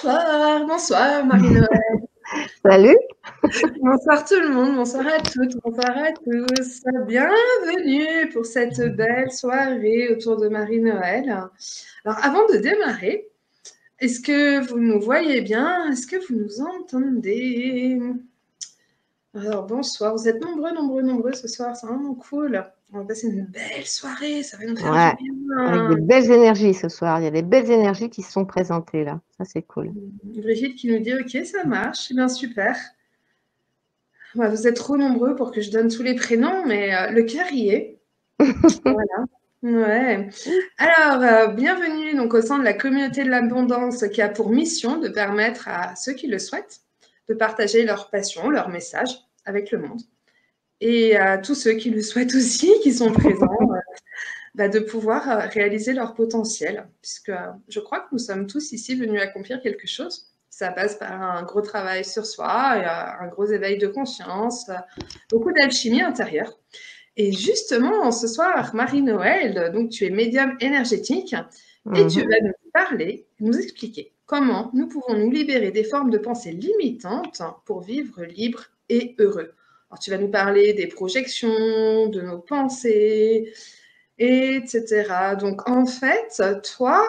Bonsoir, bonsoir Marie-Noël. Salut. Bonsoir tout le monde, bonsoir à toutes, bonsoir à tous. Bienvenue pour cette belle soirée autour de Marie-Noël. Alors avant de démarrer, est-ce que vous nous voyez bien? Est-ce que vous nous entendez? Alors bonsoir, vous êtes nombreux ce soir, c'est vraiment cool. On va passer une belle soirée, ça va nous faire du Ouais, avec des bien. belles énergies ce soir. Il y a des belles énergies qui se sont présentées là. Ça, c'est cool. Brigitte qui nous dit ok, ça marche, c'est bien super. Ouais, vous êtes trop nombreux pour que je donne tous les prénoms, mais le cœur y est. Voilà. Ouais. Alors, bienvenue donc au sein de la communauté de l'abondance qui a pour mission de permettre à ceux qui le souhaitent de partager leur passion, leur message avec le monde. Et à tous ceux qui le souhaitent aussi, qui sont présents, de pouvoir réaliser leur potentiel. Puisque je crois que nous sommes tous ici venus accomplir quelque chose. Ça passe par un gros travail sur soi, un gros éveil de conscience, beaucoup d'alchimie intérieure. Et justement, ce soir, Marie-Noël, donc tu es médium énergétique et tu vas nous parler, nous expliquer comment nous pouvons nous libérer des formes de pensée limitantes pour vivre libre et heureux. Alors, tu vas nous parler des projections, de nos pensées, etc. Donc, en fait, toi,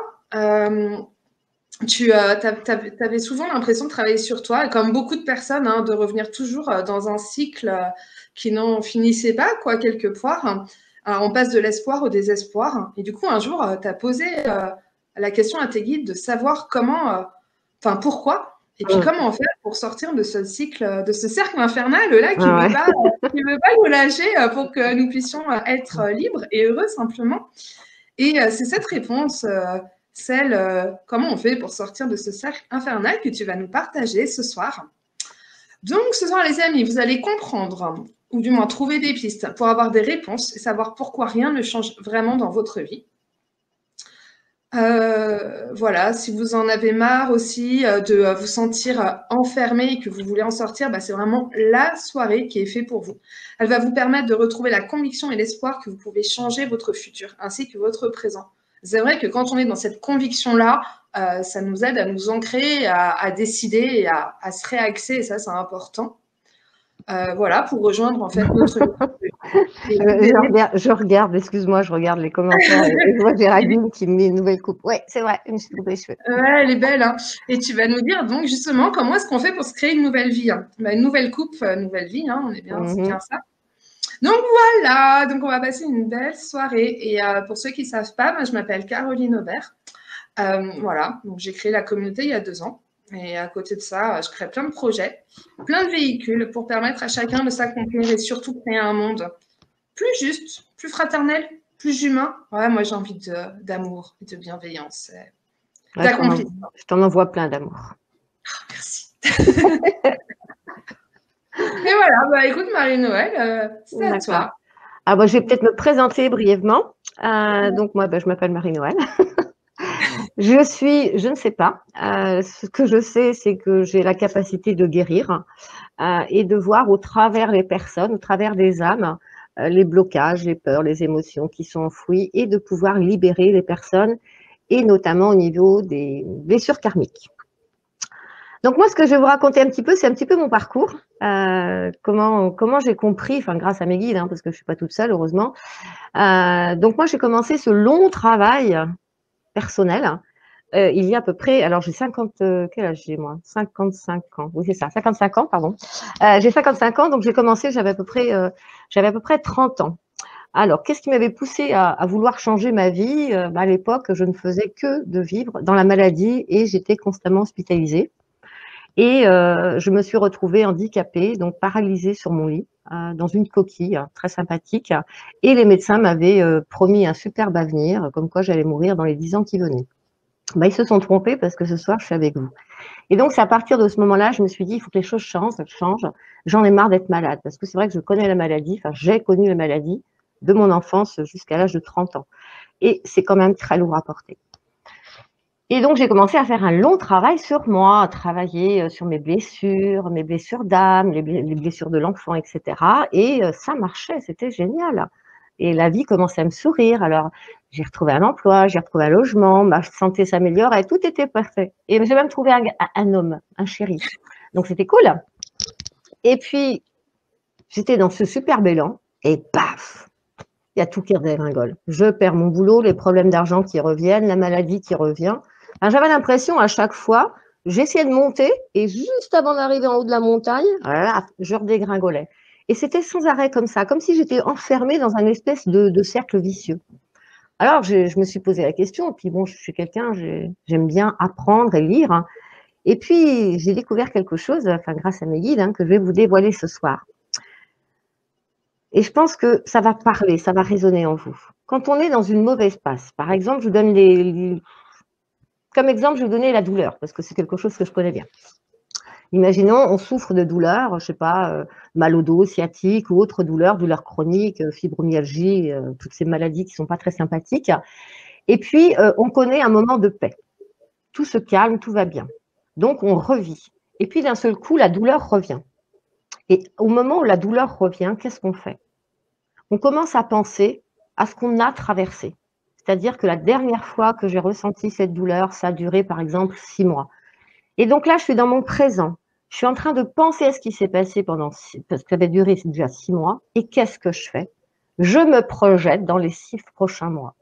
tu avais souvent l'impression de travailler sur toi, et comme beaucoup de personnes, de revenir toujours dans un cycle qui n'en finissait pas, quoi, quelque part. On passe de l'espoir au désespoir. Et du coup, un jour, tu as posé la question à tes guides de savoir comment, enfin, pourquoi, et puis comment faire pour sortir de ce cycle, de ce cercle infernal-là qui Ah veut ouais. pas, qui veut pas nous lâcher pour que nous puissions être libres et heureux simplement. Et c'est cette réponse, celle comment on fait pour sortir de ce cercle infernal que tu vas nous partager ce soir. Donc ce soir, les amis, vous allez comprendre, ou du moins trouver des pistes pour avoir des réponses et savoir pourquoi rien ne change vraiment dans votre vie. Voilà, si vous en avez marre aussi de vous sentir enfermé et que vous voulez en sortir, c'est vraiment la soirée qui est faite pour vous. Elle va vous permettre de retrouver la conviction et l'espoir que vous pouvez changer votre futur ainsi que votre présent. C'est vrai que quand on est dans cette conviction-là, ça nous aide à nous ancrer, à décider et à se réaxer, et ça c'est important. Voilà, pour rejoindre en fait notre Je regarde, excuse-moi, je regarde les commentaires et je vois Géraldine qui me met une nouvelle coupe. Ouais, c'est vrai, une coupe de cheveux. Ouais, elle est belle, hein. Et tu vas nous dire donc justement comment est-ce qu'on fait pour se créer une nouvelle vie, hein. Une nouvelle coupe, nouvelle vie, hein, on est bien, c'est bien ça. Donc voilà, donc on va passer une belle soirée. Et pour ceux qui ne savent pas, moi, je m'appelle Caroline Aubert. Voilà, donc j'ai créé la communauté il y a 2 ans. Et à côté de ça, je crée plein de projets, plein de véhicules pour permettre à chacun de s'accomplir et surtout créer un monde plus juste, plus fraternel, plus humain. Ouais, moi j'ai envie d'amour et de bienveillance, Ouais, d'accomplissement. je t'en envoie plein d'amour. Merci. Et voilà, écoute Marie-Noël, c'est à D'accord. toi. Ah bah, je vais peut-être me présenter brièvement. Donc moi, je m'appelle Marie-Noël. Je ne sais pas. Ce que je sais, c'est que j'ai la capacité de guérir et de voir au travers les personnes, au travers des âmes, les blocages, les peurs, les émotions qui sont enfouies et de pouvoir libérer les personnes et notamment au niveau des blessures karmiques. Donc moi, ce que je vais vous raconter un petit peu, c'est un petit peu mon parcours, comment j'ai compris, enfin grâce à mes guides, parce que je suis pas toute seule, heureusement. Donc moi, j'ai commencé ce long travail personnel il y a à peu près, alors j'ai 50, quel âge j'ai moi 55 ans, oui c'est ça, 55 ans, pardon. J'ai 55 ans, donc j'ai commencé, j'avais à peu près 30 ans. Alors, qu'est-ce qui m'avait poussé à vouloir changer ma vie à l'époque, je ne faisais que de vivre dans la maladie et j'étais constamment hospitalisée. Et je me suis retrouvée handicapée, donc paralysée sur mon lit, dans une coquille très sympathique. Et les médecins m'avaient promis un superbe avenir, comme quoi j'allais mourir dans les 10 ans qui venaient. Ils se sont trompés parce que ce soir, je suis avec vous. Et donc, c'est à partir de ce moment-là, je me suis dit, il faut que les choses changent. J'en ai marre d'être malade parce que c'est vrai que je connais la maladie, enfin, j'ai connu la maladie de mon enfance jusqu'à l'âge de 30 ans. Et c'est quand même très lourd à porter. Et donc, j'ai commencé à faire un long travail sur moi, à travailler sur mes blessures d'âme, les blessures de l'enfant, etc. Et ça marchait, c'était génial. Et la vie commençait à me sourire. Alors, j'ai retrouvé un emploi, j'ai retrouvé un logement, ma santé s'améliorait, tout était parfait. Et j'ai même trouvé un homme, un chéri. Donc, c'était cool. Et puis, j'étais dans ce super élan et paf, il y a tout qui redégringole. Je perds mon boulot, les problèmes d'argent qui reviennent, la maladie qui revient. Enfin, j'avais l'impression à chaque fois, j'essayais de monter et juste avant d'arriver en haut de la montagne, là, je redégringolais. Et c'était sans arrêt comme ça, comme si j'étais enfermée dans un espèce de cercle vicieux. Alors, je me suis posé la question, et puis bon, je suis quelqu'un, j'aime bien apprendre et lire, hein. Et puis, j'ai découvert quelque chose, enfin, grâce à mes guides, hein, que je vais vous dévoiler ce soir. Et je pense que ça va parler, ça va résonner en vous. Quand on est dans une mauvaise passe, par exemple, je vous donne comme exemple, je vais vous donner la douleur, parce que c'est quelque chose que je connais bien. Imaginons, on souffre de douleurs, je sais pas, mal au dos, sciatique ou autre douleur, douleur chronique, fibromyalgie, toutes ces maladies qui sont pas très sympathiques. Et puis, on connaît un moment de paix. Tout se calme, tout va bien. Donc, on revit. Et puis, d'un seul coup, la douleur revient. Et au moment où la douleur revient, qu'est-ce qu'on fait? On commence à penser à ce qu'on a traversé. C'est-à-dire que la dernière fois que j'ai ressenti cette douleur, ça a duré par exemple 6 mois. Et donc là, je suis dans mon présent. Je suis en train de penser à ce qui s'est passé parce que ça avait duré déjà 6 mois. Et qu'est-ce que je fais? Je me projette dans les 6 prochains mois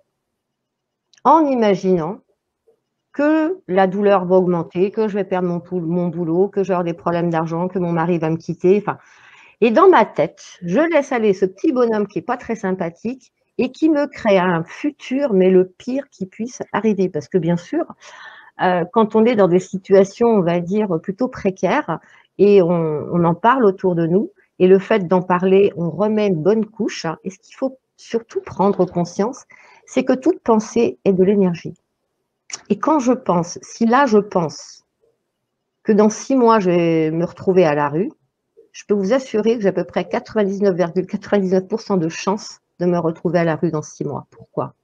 en imaginant que la douleur va augmenter, que je vais perdre mon boulot, que je vais avoir des problèmes d'argent, que mon mari va me quitter. Enfin, et dans ma tête, je laisse aller ce petit bonhomme qui n'est pas très sympathique et qui me crée un futur, mais le pire qui puisse arriver. Parce que bien sûr, quand on est dans des situations, on va dire, plutôt précaires, et on en parle autour de nous, et le fait d'en parler, on remet une bonne couche. Et ce qu'il faut surtout prendre conscience, c'est que toute pensée est de l'énergie. Et quand je pense, si là je pense que dans 6 mois, je vais me retrouver à la rue, je peux vous assurer que j'ai à peu près 99,99% de chances de me retrouver à la rue dans 6 mois. Pourquoi?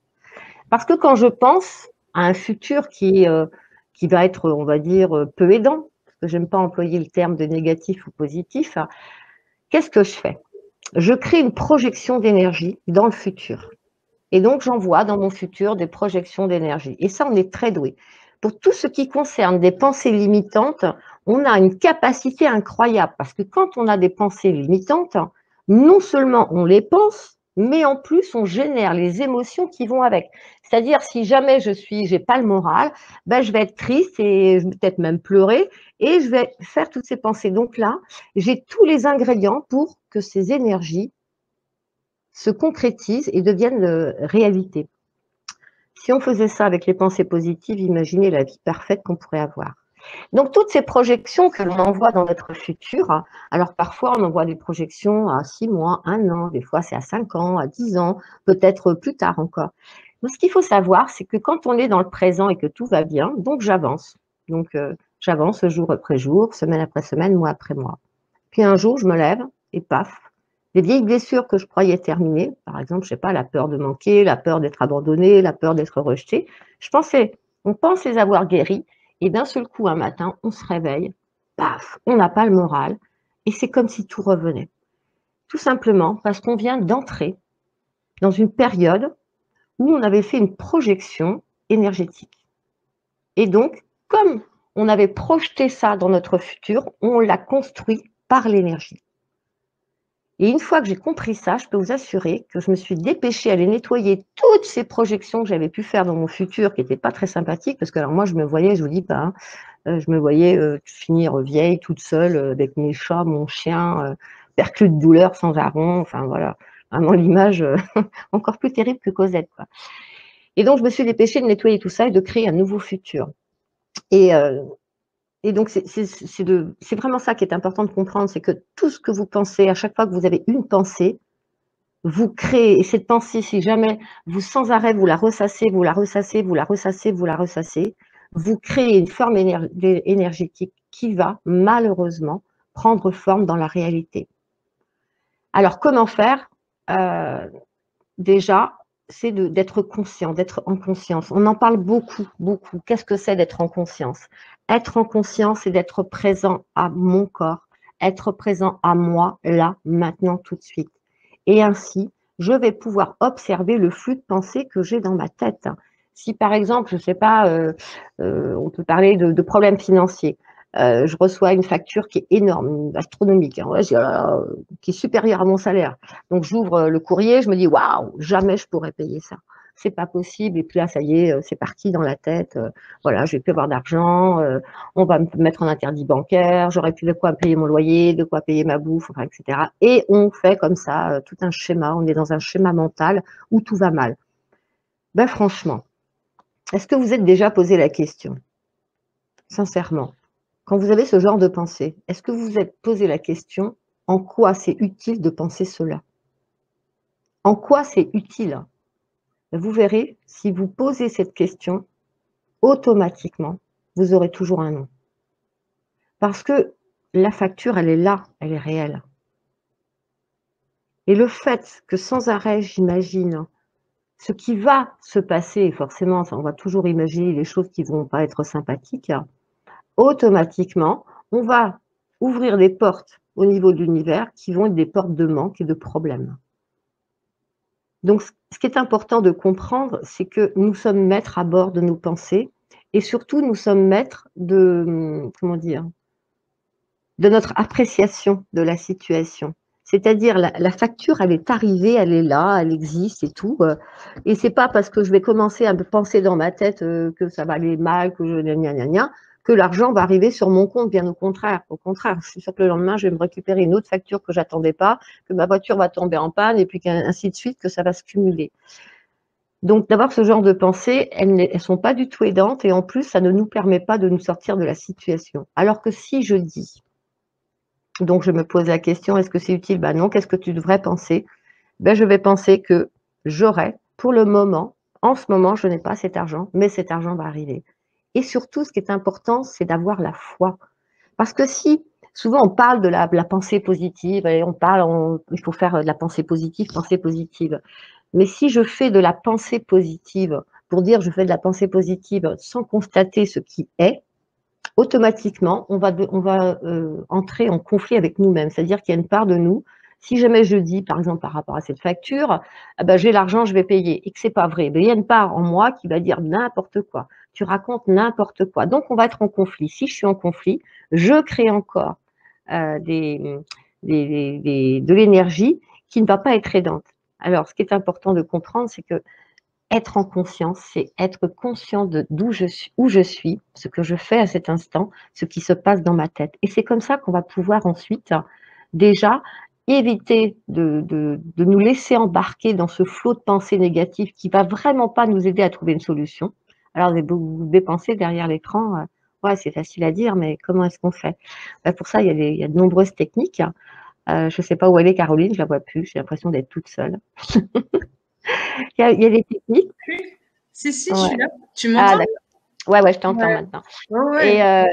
Parce que quand je pense à un futur qui va être, on va dire, peu aidant, parce que j'aime pas employer le terme de négatif ou positif, qu'est-ce que je fais? Je crée une projection d'énergie dans le futur. Et donc, j'envoie dans mon futur des projections d'énergie. Et ça, on est très doué. Pour tout ce qui concerne des pensées limitantes, on a une capacité incroyable parce que quand on a des pensées limitantes, non seulement on les pense, mais en plus on génère les émotions qui vont avec. C'est-à-dire si jamais j'ai pas le moral, ben je vais être triste et je vais peut-être même pleurer et je vais faire toutes ces pensées. Donc là, j'ai tous les ingrédients pour que ces énergies se concrétisent et deviennent réalité. Si on faisait ça avec les pensées positives, imaginez la vie parfaite qu'on pourrait avoir. Donc, toutes ces projections que l'on envoie dans notre futur, alors parfois on envoie des projections à 6 mois, 1 an, des fois c'est à 5 ans, à 10 ans, peut-être plus tard encore. Donc, ce qu'il faut savoir, c'est que quand on est dans le présent et que tout va bien, donc j'avance. Donc, j'avance jour après jour, semaine après semaine, mois après mois. Puis un jour, je me lève et paf, les vieilles blessures que je croyais terminées, par exemple, je sais pas, la peur de manquer, la peur d'être abandonné, la peur d'être rejeté, on pense les avoir guéries, et d'un seul coup, un matin, on se réveille, paf, on n'a pas le moral, et c'est comme si tout revenait. Tout simplement parce qu'on vient d'entrer dans une période où on avait fait une projection énergétique. Et donc, comme on avait projeté ça dans notre futur, on l'a construit par l'énergie. Et une fois que j'ai compris ça, je peux vous assurer que je me suis dépêchée à aller nettoyer toutes ces projections que j'avais pu faire dans mon futur, qui n'étaient pas très sympathiques, parce que alors moi, je me voyais, je vous dis pas, je me voyais finir vieille, toute seule, avec mes chats, mon chien, perclus de douleur sans jarron, enfin voilà, vraiment l'image encore plus terrible que Cosette, quoi. Et donc, je me suis dépêchée de nettoyer tout ça et de créer un nouveau futur. Et donc, c'est vraiment ça qui est important de comprendre, c'est que tout ce que vous pensez, à chaque fois que vous avez une pensée, vous créez, et cette pensée, si jamais vous sans arrêt, vous la ressassez, vous la ressassez, vous la ressassez, vous la ressassez, vous créez une forme énergétique qui va malheureusement prendre forme dans la réalité. Alors, comment faire? Déjà, c'est d'être conscient, d'être en conscience. On en parle beaucoup, beaucoup. Qu'est-ce que c'est d'être en conscience? Être en conscience, c'est d'être présent à mon corps, être présent à moi, là, maintenant, tout de suite. Et ainsi, je vais pouvoir observer le flux de pensée que j'ai dans ma tête. Si par exemple, je ne sais pas, on peut parler de problèmes financiers. Je reçois une facture qui est énorme, astronomique, hein, ouais, qui est supérieure à mon salaire. Donc j'ouvre le courrier, je me dis waouh, jamais je pourrais payer ça. C'est pas possible. Et puis là, ça y est, c'est parti dans la tête. Voilà, je vais plus avoir d'argent. On va me mettre en interdit bancaire. J'aurai plus de quoi payer mon loyer, de quoi payer ma bouffe, enfin, etc. Et on fait comme ça tout un schéma. On est dans un schéma mental où tout va mal. Ben franchement, est-ce que vous êtes déjà posé la question, sincèrement, quand vous avez ce genre de pensée, est-ce que vous vous êtes posé la question en quoi c'est utile de penser cela? En quoi c'est utile? Vous verrez, si vous posez cette question, automatiquement, vous aurez toujours un non. Parce que la facture, elle est là, elle est réelle. Et le fait que sans arrêt, j'imagine ce qui va se passer, forcément, on va toujours imaginer les choses qui ne vont pas être sympathiques, automatiquement, on va ouvrir des portes au niveau de l'univers qui vont être des portes de manque et de problèmes. Donc, ce qui est important de comprendre, c'est que nous sommes maîtres à bord de nos pensées et surtout, nous sommes maîtres de, comment dire, de notre appréciation de la situation. C'est-à-dire, la facture, elle est arrivée, elle est là, elle existe et tout. Et c'est pas parce que je vais commencer à me penser dans ma tête que ça va aller mal, que je gna, que l'argent va arriver sur mon compte, bien au contraire. Au contraire, je suis sûre que le lendemain, je vais me récupérer une autre facture que j'attendais pas, que ma voiture va tomber en panne et puis ainsi de suite, que ça va se cumuler. Donc, d'avoir ce genre de pensées, elles ne sont pas du tout aidantes et en plus, ça ne nous permet pas de nous sortir de la situation. Alors que si je dis, donc je me pose la question, est-ce que c'est utile? Ben non, qu'est-ce que tu devrais penser? Ben, je vais penser que j'aurai, pour le moment, en ce moment, je n'ai pas cet argent, mais cet argent va arriver. Et surtout, ce qui est important, c'est d'avoir la foi. Parce que si, souvent on parle de la pensée positive, et il faut faire de la pensée positive. Mais si je fais de la pensée positive, pour dire je fais de la pensée positive sans constater ce qui est, automatiquement, on va entrer en conflit avec nous-mêmes. C'est-à-dire qu'il y a une part de nous, si jamais je dis, par exemple, par rapport à cette facture, ah ben, j'ai l'argent, je vais payer, et que c'est pas vrai, ben, il y a une part en moi qui va dire n'importe quoi. Tu racontes n'importe quoi. Donc, on va être en conflit. Si je suis en conflit, je crée encore de l'énergie qui ne va pas être aidante. Alors, ce qui est important de comprendre, c'est que être en conscience, c'est être conscient de où je suis, ce que je fais à cet instant, ce qui se passe dans ma tête. Et c'est comme ça qu'on va pouvoir ensuite déjà éviter de nous laisser embarquer dans ce flot de pensées négatives qui va vraiment pas nous aider à trouver une solution. Alors, vous dépensez derrière l'écran, ouais, c'est facile à dire, mais comment est-ce qu'on fait? Ben, pour ça, il y a de nombreuses techniques. Je ne sais pas où elle est, Caroline, je la vois plus, j'ai l'impression d'être toute seule. Il y a des techniques. Si, je Ouais. suis là. Tu Ah, m'entends? d'accord. Ouais, je t'entends Ouais. maintenant. Ouais.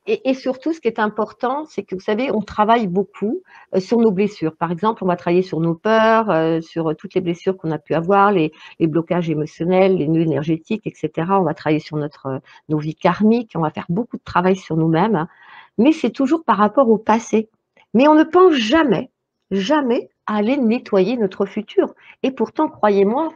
Et surtout, ce qui est important, c'est que vous savez, on travaille beaucoup sur nos blessures. Par exemple, on va travailler sur nos peurs, sur toutes les blessures qu'on a pu avoir, les blocages émotionnels, les nœuds énergétiques, etc. On va travailler sur nos vies karmiques, on va faire beaucoup de travail sur nous-mêmes, hein. Mais c'est toujours par rapport au passé. Mais on ne pense jamais, jamais à aller nettoyer notre futur. Et pourtant, croyez-moi,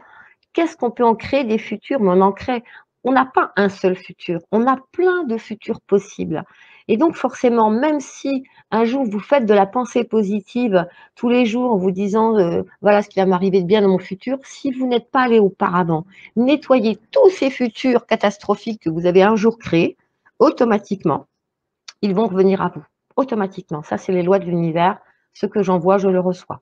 qu'est-ce qu'on peut en créer des futurs? Mais on en crée. On n'a pas un seul futur, on a plein de futurs possibles. Et donc forcément, même si un jour vous faites de la pensée positive tous les jours en vous disant voilà ce qui va m'arriver de bien dans mon futur, si vous n'êtes pas allé auparavant nettoyer tous ces futurs catastrophiques que vous avez un jour créés, automatiquement, ils vont revenir à vous. Automatiquement. Ça, c'est les lois de l'univers. Ce que j'envoie, je le reçois.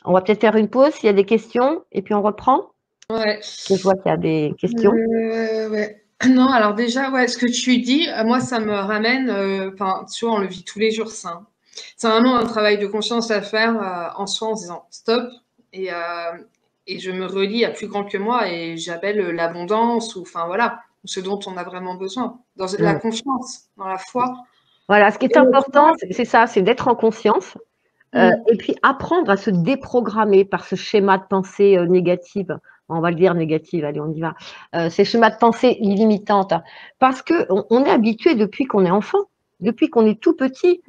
On va peut-être faire une pause s'il y a des questions et puis on reprend. Ouais. Je vois qu'il y a des questions. Ouais. Non, alors déjà, ouais, ce que tu dis, moi, ça me ramène, enfin, tu vois, on le vit tous les jours, ça, hein. C'est vraiment un travail de conscience à faire en soi en se disant stop et, euh, et je me relie à plus grand que moi et j'appelle l'abondance ou, enfin, voilà, ce dont on a vraiment besoin, dans la Mm. confiance, dans la foi. Voilà, ce qui est Et tu vois, important, c'est ça, c'est d'être en conscience et puis apprendre à se déprogrammer par ce schéma de pensée négative. On va le dire négative, allez, on y va. Ces schémas de pensée limitantes. Parce qu'on est habitué depuis qu'on est enfant, depuis qu'on est tout petit.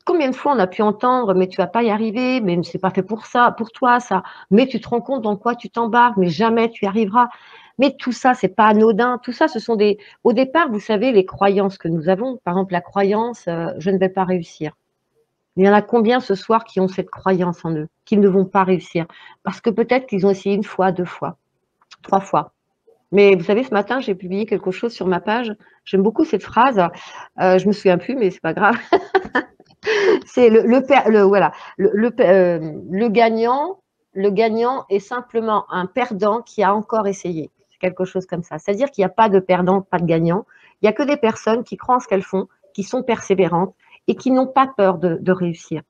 Combien de fois on a pu entendre, mais tu vas pas y arriver, mais c'est pas fait pour ça, pour toi, ça. Mais tu te rends compte dans quoi tu t'embarques, mais jamais tu y arriveras. Mais tout ça, c'est pas anodin. Tout ça, ce sont au départ, vous savez, les croyances que nous avons. Par exemple, la croyance, je ne vais pas réussir. Il y en a combien ce soir qui ont cette croyance en eux, qui ne vont pas réussir? Parce que peut-être qu'ils ont essayé une fois, deux fois, trois fois. Mais vous savez, ce matin, j'ai publié quelque chose sur ma page. J'aime beaucoup cette phrase. Je me souviens plus, mais c'est pas grave. C'est voilà, le gagnant est simplement un perdant qui a encore essayé. C'est quelque chose comme ça. C'est-à-dire qu'il n'y a pas de perdant, pas de gagnant. Il n'y a que des personnes qui croient en ce qu'elles font, qui sont persévérantes et qui n'ont pas peur de réussir.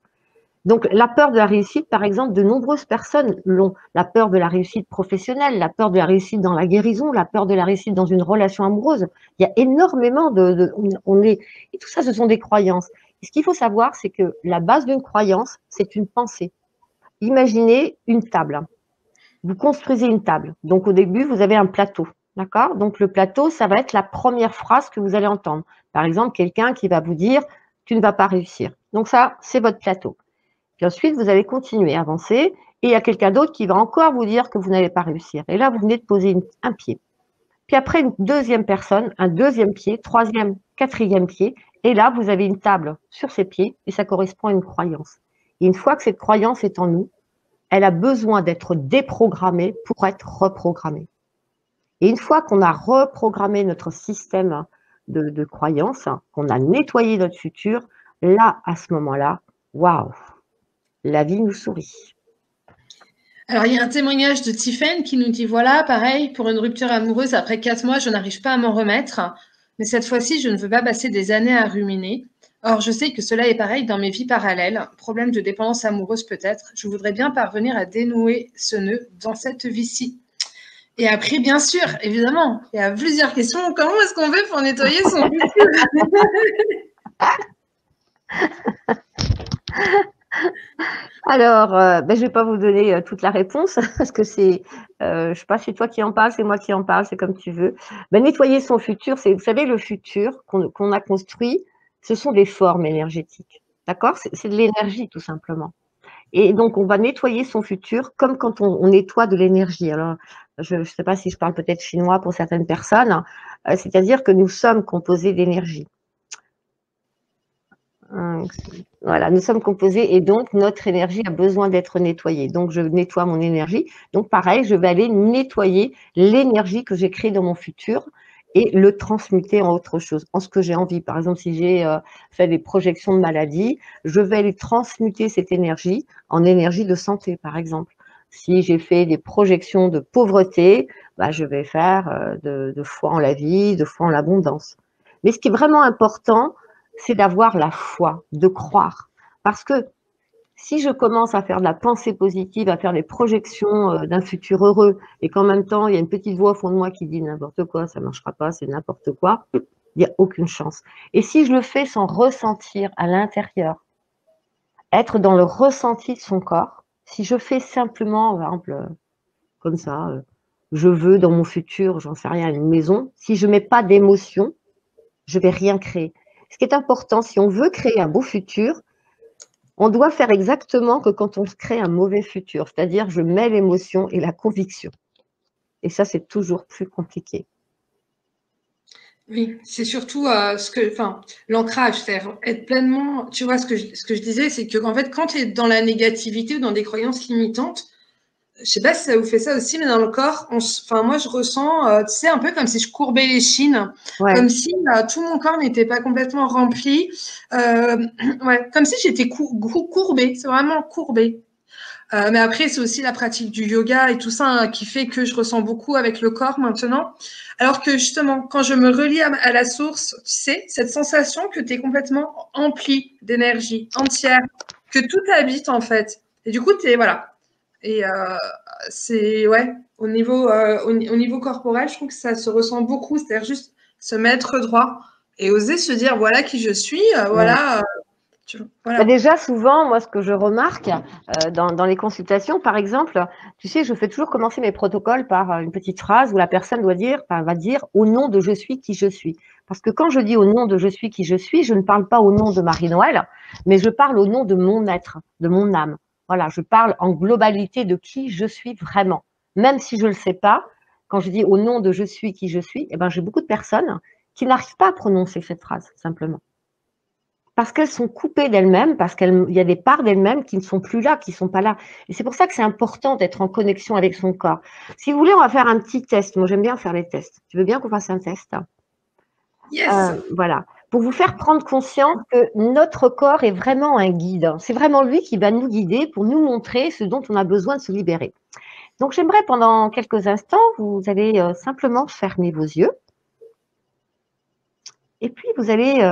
Donc, la peur de la réussite, par exemple, de nombreuses personnes l'ont. La peur de la réussite professionnelle, la peur de la réussite dans la guérison, la peur de la réussite dans une relation amoureuse. Il y a énormément et tout ça, ce sont des croyances. Et ce qu'il faut savoir, c'est que la base d'une croyance, c'est une pensée. Imaginez une table. Vous construisez une table. Donc, au début, vous avez un plateau. D'accord? Donc, le plateau, ça va être la première phrase que vous allez entendre. Par exemple, quelqu'un qui va vous dire, tu ne vas pas réussir. Donc, ça, c'est votre plateau. Puis ensuite, vous allez continuer à avancer et il y a quelqu'un d'autre qui va encore vous dire que vous n'allez pas réussir. Et là, vous venez de poser un pied. Puis après, une deuxième personne, un deuxième pied, troisième, quatrième pied. Et là, vous avez une table sur ces pieds et ça correspond à une croyance. Et une fois que cette croyance est en nous, elle a besoin d'être déprogrammée pour être reprogrammée. Et une fois qu'on a reprogrammé notre système de croyances, qu'on a nettoyé notre futur, là, à ce moment-là, waouh, la vie nous sourit. Alors, il y a un témoignage de Tiffen qui nous dit, voilà, pareil, pour une rupture amoureuse, après 4 mois, je n'arrive pas à m'en remettre. Mais cette fois-ci, je ne veux pas passer des années à ruminer. Or, je sais que cela est pareil dans mes vies parallèles. Problème de dépendance amoureuse peut-être. Je voudrais bien parvenir à dénouer ce nœud dans cette vie-ci. Et après, bien sûr, évidemment, il y a plusieurs questions. Comment est-ce qu'on fait pour nettoyer son futur? Alors, je ne vais pas vous donner toute la réponse parce que je ne sais pas si c'est toi qui en parles, c'est moi qui en parle, c'est comme tu veux. Nettoyer son futur, vous savez, le futur qu'on a construit, ce sont des formes énergétiques. D'accord? C'est de l'énergie, tout simplement. Et donc, on va nettoyer son futur comme quand on nettoie de l'énergie. Alors, je ne sais pas si je parle peut-être chinois pour certaines personnes, c'est-à-dire que nous sommes composés d'énergie. Voilà, nous sommes composés et donc notre énergie a besoin d'être nettoyée. Donc, je nettoie mon énergie. Donc, pareil, je vais aller nettoyer l'énergie que j'ai créée dans mon futur et le transmuter en autre chose, en ce que j'ai envie. Par exemple, si j'ai fait des projections de maladie, je vais aller transmuter cette énergie en énergie de santé, par exemple. Si j'ai fait des projections de pauvreté, je vais faire de foi en la vie, de foi en l'abondance. Mais ce qui est vraiment important, c'est d'avoir la foi, de croire. Parce que si je commence à faire de la pensée positive, à faire des projections d'un futur heureux, et qu'en même temps, il y a une petite voix au fond de moi qui dit n'importe quoi, ça ne marchera pas, c'est n'importe quoi, il n'y a aucune chance. Et si je le fais sans ressentir à l'intérieur, être dans le ressenti de son corps, si je fais simplement, par exemple, comme ça, je veux dans mon futur, j'en sais rien, une maison, si je ne mets pas d'émotion, je ne vais rien créer. Ce qui est important, si on veut créer un beau futur, on doit faire exactement que quand on se crée un mauvais futur, c'est-à-dire je mets l'émotion et la conviction. Et ça, c'est toujours plus compliqué. Oui, c'est surtout l'ancrage, c'est-à-dire être pleinement. Tu vois, ce que je disais, c'est que en fait, quand tu es dans la négativité ou dans des croyances limitantes, je sais pas si ça vous fait ça aussi, mais dans le corps, moi, je ressens, tu sais, un peu comme si je courbais les chines, Ouais. comme si tout mon corps n'était pas complètement rempli, ouais, comme si j'étais courbée, c'est vraiment courbée. Mais après, c'est aussi la pratique du yoga et tout ça qui fait que je ressens beaucoup avec le corps maintenant. Alors que justement, quand je me relie à la source, tu sais, cette sensation que tu es complètement empli d'énergie entière, que tout habite en fait. Et du coup, voilà. Et c'est, ouais, au niveau corporel, je trouve que ça se ressent beaucoup. C'est-à-dire juste se mettre droit et oser se dire, voilà qui je suis, voilà Voilà. Déjà, souvent, moi, ce que je remarque dans les consultations, par exemple, tu sais, je fais toujours commencer mes protocoles par une petite phrase où la personne va dire au nom de je suis qui je suis. Parce que quand je dis au nom de je suis qui je ne parle pas au nom de Marie-Noël, mais je parle au nom de mon être, de mon âme. Voilà, je parle en globalité de qui je suis vraiment. Même si je ne le sais pas, quand je dis au nom de je suis qui je suis, eh ben, j'ai beaucoup de personnes qui n'arrivent pas à prononcer cette phrase, simplement. Parce qu'elles sont coupées d'elles-mêmes, parce qu'il y a des parts d'elles-mêmes qui ne sont plus là, qui ne sont pas là. Et c'est pour ça que c'est important d'être en connexion avec son corps. Si vous voulez, on va faire un petit test. Moi, j'aime bien faire les tests. Tu veux bien qu'on fasse un test? Yes. Voilà. Pour vous faire prendre conscience que notre corps est vraiment un guide. C'est vraiment lui qui va nous guider pour nous montrer ce dont on a besoin de se libérer. Donc, j'aimerais pendant quelques instants, vous allez simplement fermer vos yeux. Et puis, vous allez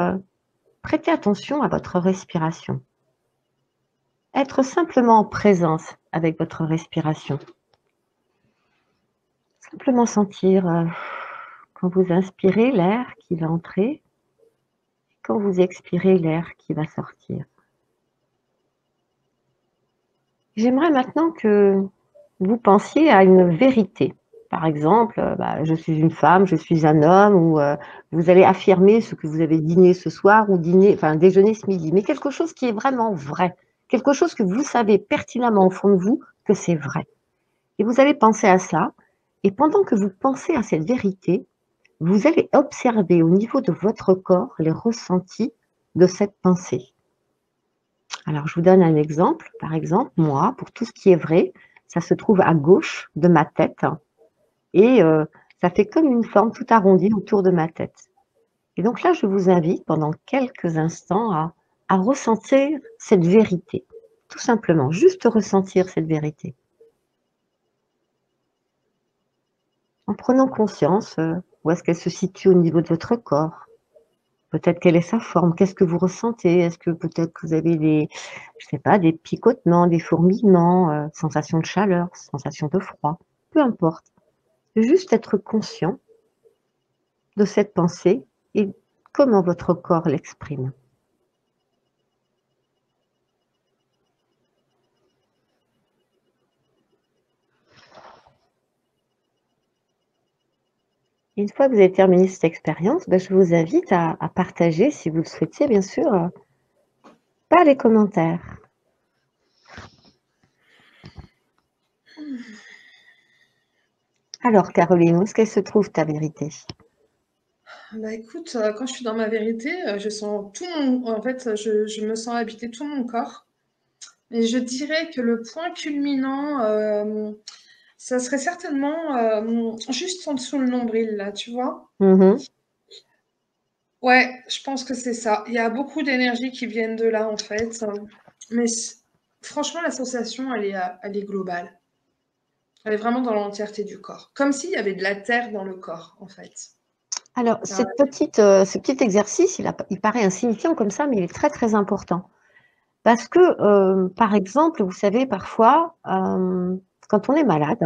prêter attention à votre respiration. Être simplement en présence avec votre respiration. Simplement sentir quand vous inspirez l'air qui va entrer, quand vous expirez l'air qui va sortir. J'aimerais maintenant que vous pensiez à une vérité. Par exemple, je suis une femme, je suis un homme, ou vous allez affirmer ce que vous avez dîné ce soir ou déjeuner ce midi, mais quelque chose qui est vraiment vrai, quelque chose que vous savez pertinemment au fond de vous que c'est vrai. Et vous allez penser à ça, et pendant que vous pensez à cette vérité, vous allez observer au niveau de votre corps les ressentis de cette pensée. Alors, je vous donne un exemple. Par exemple, moi, pour tout ce qui est vrai, ça se trouve à gauche de ma tête et ça fait comme une forme tout arrondie autour de ma tête. Et donc là, je vous invite pendant quelques instants à ressentir cette vérité. Tout simplement, juste ressentir cette vérité. En prenant conscience où est-ce qu'elle se situe au niveau de votre corps. Peut-être quelle est sa forme, qu'est-ce que vous ressentez? Est-ce que peut-être que vous avez des picotements, des fourmillements, sensations de chaleur, sensations de froid, peu importe. Juste être conscient de cette pensée et comment votre corps l'exprime. Une fois que vous avez terminé cette expérience, je vous invite à partager, si vous le souhaitez, bien sûr, par les commentaires. Alors, Caroline, où est-ce qu'elle se trouve, ta vérité? Écoute, quand je suis dans ma vérité, je sens en fait, je me sens habiter tout mon corps. Et je dirais que le point culminant, ça serait certainement juste en dessous le nombril, là, tu vois? Mhm. Ouais, je pense que c'est ça. Il y a beaucoup d'énergie qui viennent de là, en fait. Mais franchement, la sensation, elle est globale. Elle est vraiment dans l'entièreté du corps. Comme s'il y avait de la terre dans le corps, en fait. Alors, Ah, ce petit exercice, il paraît insignifiant comme ça, mais il est très, très important. Parce que, par exemple, vous savez, parfois, quand on est malade,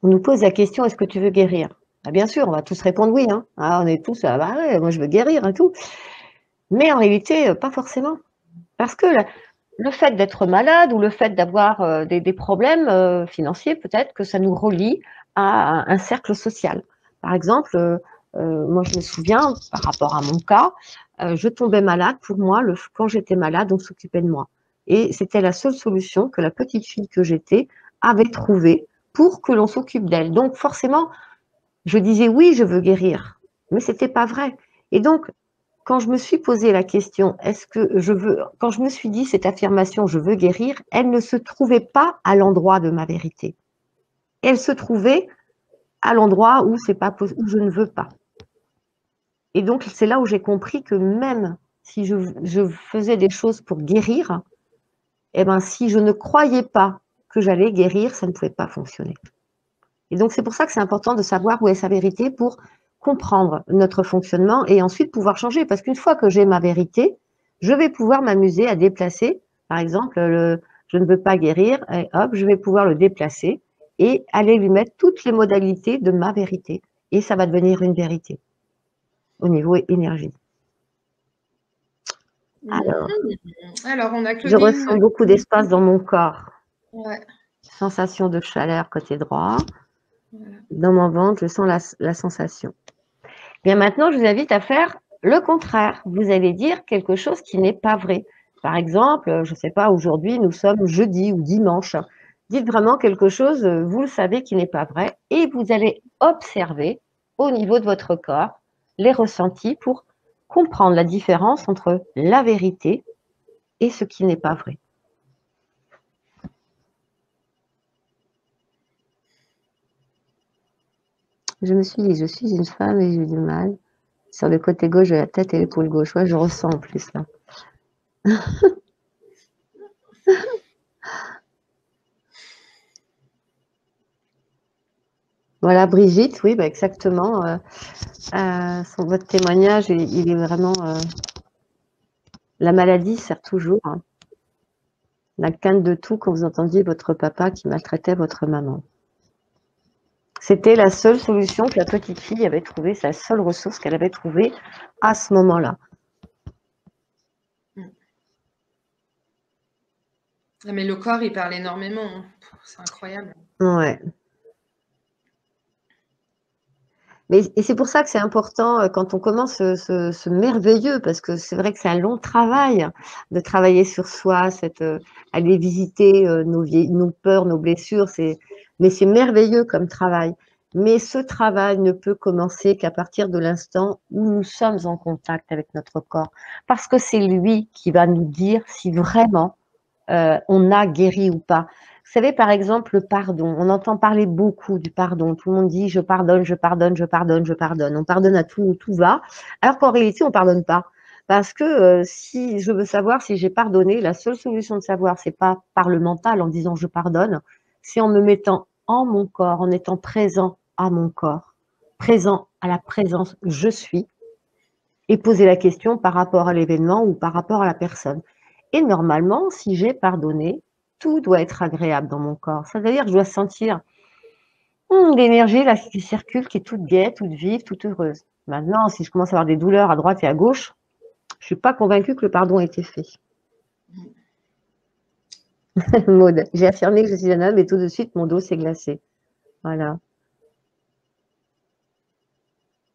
on nous pose la question, est-ce que tu veux guérir? Bien sûr, on va tous répondre oui. Hein. Ah, on est tous, ouais, moi je veux guérir et tout. Mais en réalité, pas forcément. Parce que le fait d'être malade ou le fait d'avoir des problèmes financiers, peut-être que ça nous relie à un cercle social. Par exemple, moi je me souviens, par rapport à mon cas, je tombais malade. Pour moi, quand j'étais malade, on s'occupait de moi. Et c'était la seule solution que la petite fille que j'étais avait trouvée pour que l'on s'occupe d'elle. Donc forcément, je disais oui, je veux guérir, mais c'était pas vrai. Et donc, quand je me suis posé la question, quand je me suis dit cette affirmation, je veux guérir, elle ne se trouvait pas à l'endroit de ma vérité. Elle se trouvait à l'endroit où où je ne veux pas. Et donc, c'est là où j'ai compris que même si je faisais des choses pour guérir, eh ben, si je ne croyais pas que j'allais guérir, ça ne pouvait pas fonctionner. Et donc, c'est pour ça que c'est important de savoir où est sa vérité pour comprendre notre fonctionnement et ensuite pouvoir changer. Parce qu'une fois que j'ai ma vérité, je vais pouvoir m'amuser à déplacer, par exemple, je ne veux pas guérir, et hop, je vais pouvoir le déplacer et aller lui mettre toutes les modalités de ma vérité. Et ça va devenir une vérité au niveau énergie. Alors, Alors, on a je Claudine. ressens beaucoup d'espace dans mon corps. Ouais, Sensation de chaleur côté droit. voilà. Dans mon ventre, je sens la sensation. Bien maintenant, je vous invite à faire le contraire. Vous allez dire quelque chose qui n'est pas vrai. Par exemple, je ne sais pas, aujourd'hui, nous sommes jeudi ou dimanche. Dites vraiment quelque chose, vous le savez, qui n'est pas vrai, et vous allez observer au niveau de votre corps les ressentis pour comprendre la différence entre la vérité et ce qui n'est pas vrai. Je me suis dit, je suis une femme et j'ai eu du mal sur le côté gauche de la tête et l'épaule gauche. Ouais, je ressens en plus là. Voilà, Brigitte, oui, bah exactement. Votre témoignage, il est vraiment. La maladie sert toujours, hein. La canne de tout quand vous entendiez votre papa qui maltraitait votre maman. C'était la seule solution que la petite fille avait trouvée, c'est la seule ressource qu'elle avait trouvée à ce moment-là. Ah, mais le corps, il parle énormément, hein. C'est incroyable. Ouais. Et c'est pour ça que c'est important quand on commence ce merveilleux, parce que c'est vrai que c'est un long travail de travailler sur soi, aller visiter nos peurs, nos blessures, mais c'est merveilleux comme travail. Mais ce travail ne peut commencer qu'à partir de l'instant où nous sommes en contact avec notre corps, parce que c'est lui qui va nous dire si vraiment on a guéri ou pas. Vous savez, par exemple, le pardon. On entend parler beaucoup du pardon. Tout le monde dit je pardonne, je pardonne, je pardonne, je pardonne. On pardonne à tout, tout va. Alors qu'en réalité, on pardonne pas. Parce que si je veux savoir si j'ai pardonné, la seule solution de savoir, c'est pas par le mental en disant je pardonne, c'est en me mettant en mon corps, en étant présent à mon corps, présent à la présence je suis, et poser la question par rapport à l'événement ou par rapport à la personne. Et normalement, si j'ai pardonné, tout doit être agréable dans mon corps. Ça veut dire que je dois sentir l'énergie là, qui circule, qui est toute gaie, toute vive, toute heureuse. Maintenant, si je commence à avoir des douleurs à droite et à gauche, je ne suis pas convaincue que le pardon a été fait. Maud, j'ai affirmé que je suis un homme et tout de suite, mon dos s'est glacé. Voilà.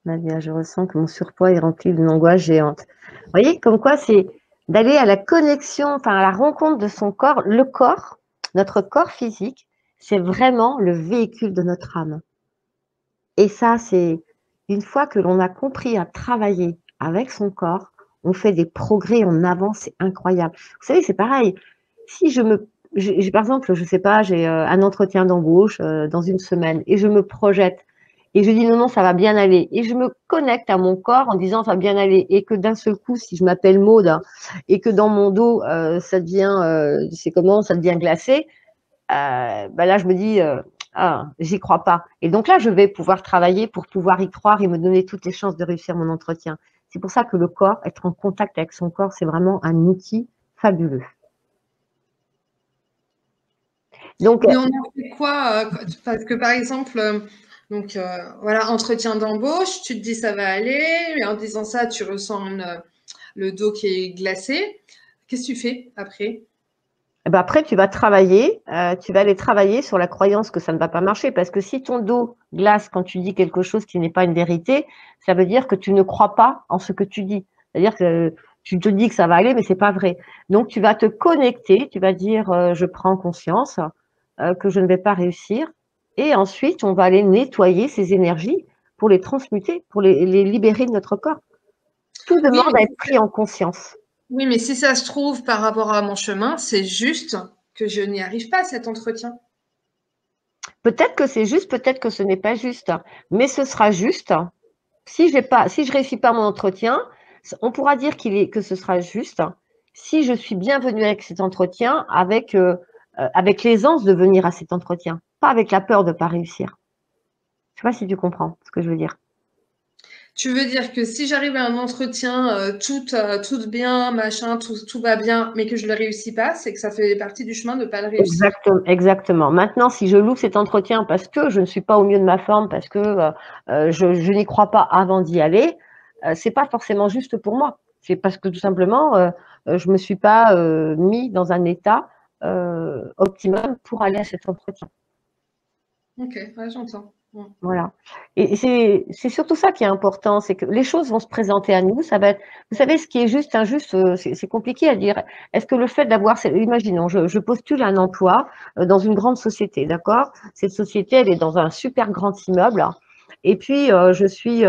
Nadia, je ressens que mon surpoids est rempli d'une angoisse géante. Vous voyez, comme quoi c'est d'aller à la connexion, enfin à la rencontre de son corps. Le corps, notre corps physique, c'est vraiment le véhicule de notre âme. Et ça, c'est une fois que l'on a compris à travailler avec son corps, on fait des progrès, on avance, c'est incroyable. Vous savez, c'est pareil. Si par exemple, je sais pas, j'ai un entretien d'embauche dans une semaine et je me projette et je dis non, non, ça va bien aller. Et je me connecte à mon corps en disant ça va bien aller. Et que d'un seul coup, si je m'appelle Maud hein, et que dans mon dos, ça devient, c'est comment, ça devient glacé, ben là, je me dis, j'y crois pas. Et donc là, je vais pouvoir travailler pour pouvoir y croire et me donner toutes les chances de réussir mon entretien. C'est pour ça que le corps, être en contact avec son corps, c'est vraiment un outil fabuleux. Donc, Mais on en fait quoi parce que par exemple, donc voilà, entretien d'embauche, tu te dis ça va aller, mais en disant ça, tu ressens le dos qui est glacé. Qu'est-ce que tu fais après? ben après, tu vas aller travailler sur la croyance que ça ne va pas marcher. Parce que si ton dos glace quand tu dis quelque chose qui n'est pas une vérité, ça veut dire que tu ne crois pas en ce que tu dis. C'est-à-dire que tu te dis que ça va aller, mais c'est pas vrai. Donc, tu vas te connecter, tu vas dire, je prends conscience que je ne vais pas réussir. Et ensuite, on va aller nettoyer ces énergies pour les transmuter, pour les libérer de notre corps. Tout Oui, demande mais à être pris en conscience. oui, mais si ça se trouve par rapport à mon chemin, c'est juste que je n'y arrive pas à cet entretien. Peut-être que c'est juste, peut-être que ce n'est pas juste, mais ce sera juste. Si je réussis pas mon entretien, on pourra dire que ce sera juste si je suis bienvenue avec cet entretien, avec l'aisance de venir à cet entretien, pas avec la peur de ne pas réussir. Je ne sais pas si tu comprends ce que je veux dire. Tu veux dire que si j'arrive à un entretien, tout bien, machin, tout va bien, mais que je ne le réussis pas, c'est que ça fait partie du chemin de ne pas le réussir. Exactement. Maintenant, si je loupe cet entretien parce que je ne suis pas au mieux de ma forme, parce que je n'y crois pas avant d'y aller, c'est pas forcément juste pour moi. C'est parce que tout simplement, je me suis pas mis dans un état optimum pour aller à cet entretien. Ok, ouais, j'entends. Ouais. Voilà. Et c'est surtout ça qui est important, c'est que les choses vont se présenter à nous. Ça va être, vous savez, ce qui est juste, injuste, c'est compliqué à dire. Est-ce que le fait d'avoir, imaginons, je postule un emploi dans une grande société, d'accord? Cette société, elle est dans un super grand immeuble. Et puis je suis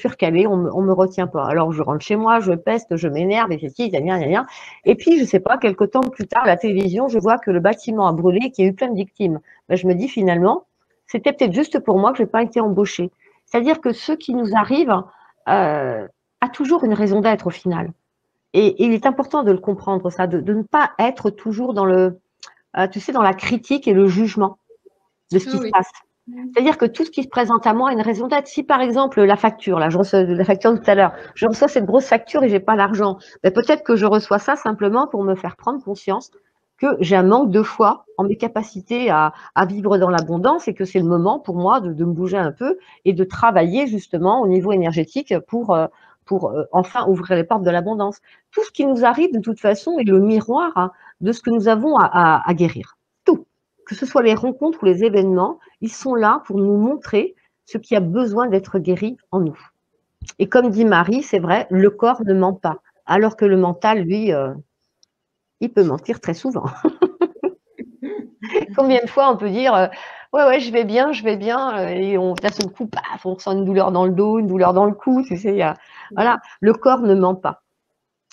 recalée, on me retient pas. Alors je rentre chez moi, je peste, je m'énerve, et ceci, gna, gna, gna. Et puis je sais pas, quelque temps plus tard, à la télévision, je vois que le bâtiment a brûlé, et qu'il y a eu plein de victimes. Ben, je me dis finalement, c'était peut-être juste pour moi que je n'ai pas été embauchée. C'est-à-dire que ce qui nous arrive a toujours une raison d'être au final. Et il est important de le comprendre, ça, de ne pas être toujours dans tu sais, dans la critique et le jugement de ce Ah qui se oui. passe. C'est-à-dire que tout ce qui se présente à moi a une raison d'être. Si par exemple la facture, là, je reçois la facture tout à l'heure, je reçois cette grosse facture et j'ai pas l'argent, ben, peut-être que je reçois ça simplement pour me faire prendre conscience que j'ai un manque de foi en mes capacités à vivre dans l'abondance et que c'est le moment pour moi de me bouger un peu et de travailler justement au niveau énergétique pour enfin ouvrir les portes de l'abondance. Tout ce qui nous arrive de toute façon est le miroir hein, de ce que nous avons à guérir. Tout. Que ce soit les rencontres ou les événements, ils sont là pour nous montrer ce qui a besoin d'être guéri en nous. Et comme dit Marie, c'est vrai, le corps ne ment pas, alors que le mental, lui, il peut mentir très souvent. Combien de fois on peut dire ouais, ouais, je vais bien, et d'un seul coup, paf, on ressent une douleur dans le dos, une douleur dans le cou, tu sais, voilà, le corps ne ment pas.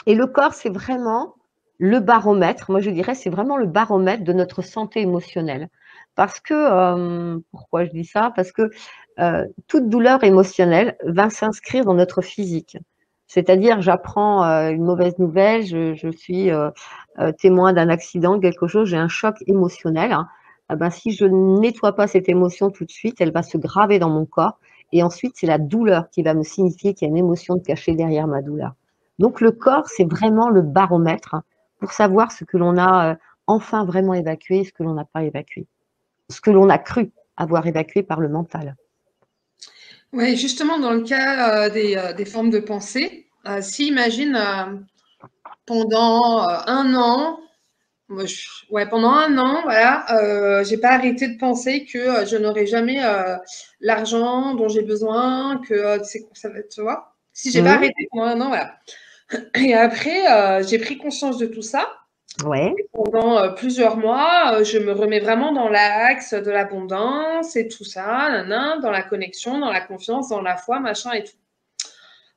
Et le corps, c'est vraiment le baromètre, moi je dirais, c'est vraiment le baromètre de notre santé émotionnelle. Parce que, pourquoi je dis ça? Parce que toute douleur émotionnelle va s'inscrire dans notre physique. C'est-à-dire, j'apprends une mauvaise nouvelle, je suis témoin d'un accident, quelque chose, j'ai un choc émotionnel. Hein. Eh ben, si je ne nettoie pas cette émotion tout de suite, elle va se graver dans mon corps. Et ensuite, c'est la douleur qui va me signifier qu'il y a une émotion cachée derrière ma douleur. Donc, le corps, c'est vraiment le baromètre pour savoir ce que l'on a enfin vraiment évacué et ce que l'on n'a pas évacué. Ce que l'on a cru avoir évacué par le mental. Ouais, justement, dans le cas des formes de pensée, si imagine pendant un an, ouais, pendant un an, voilà, j'ai pas arrêté de penser que je n'aurais jamais l'argent dont j'ai besoin, que ça va, tu vois. Si j'ai pas Mmh. arrêté pendant un an, voilà. Et après, j'ai pris conscience de tout ça. Ouais. Pendant plusieurs mois, je me remets vraiment dans l'axe de l'abondance et tout ça, nanan, dans la connexion, dans la confiance, dans la foi, machin et tout.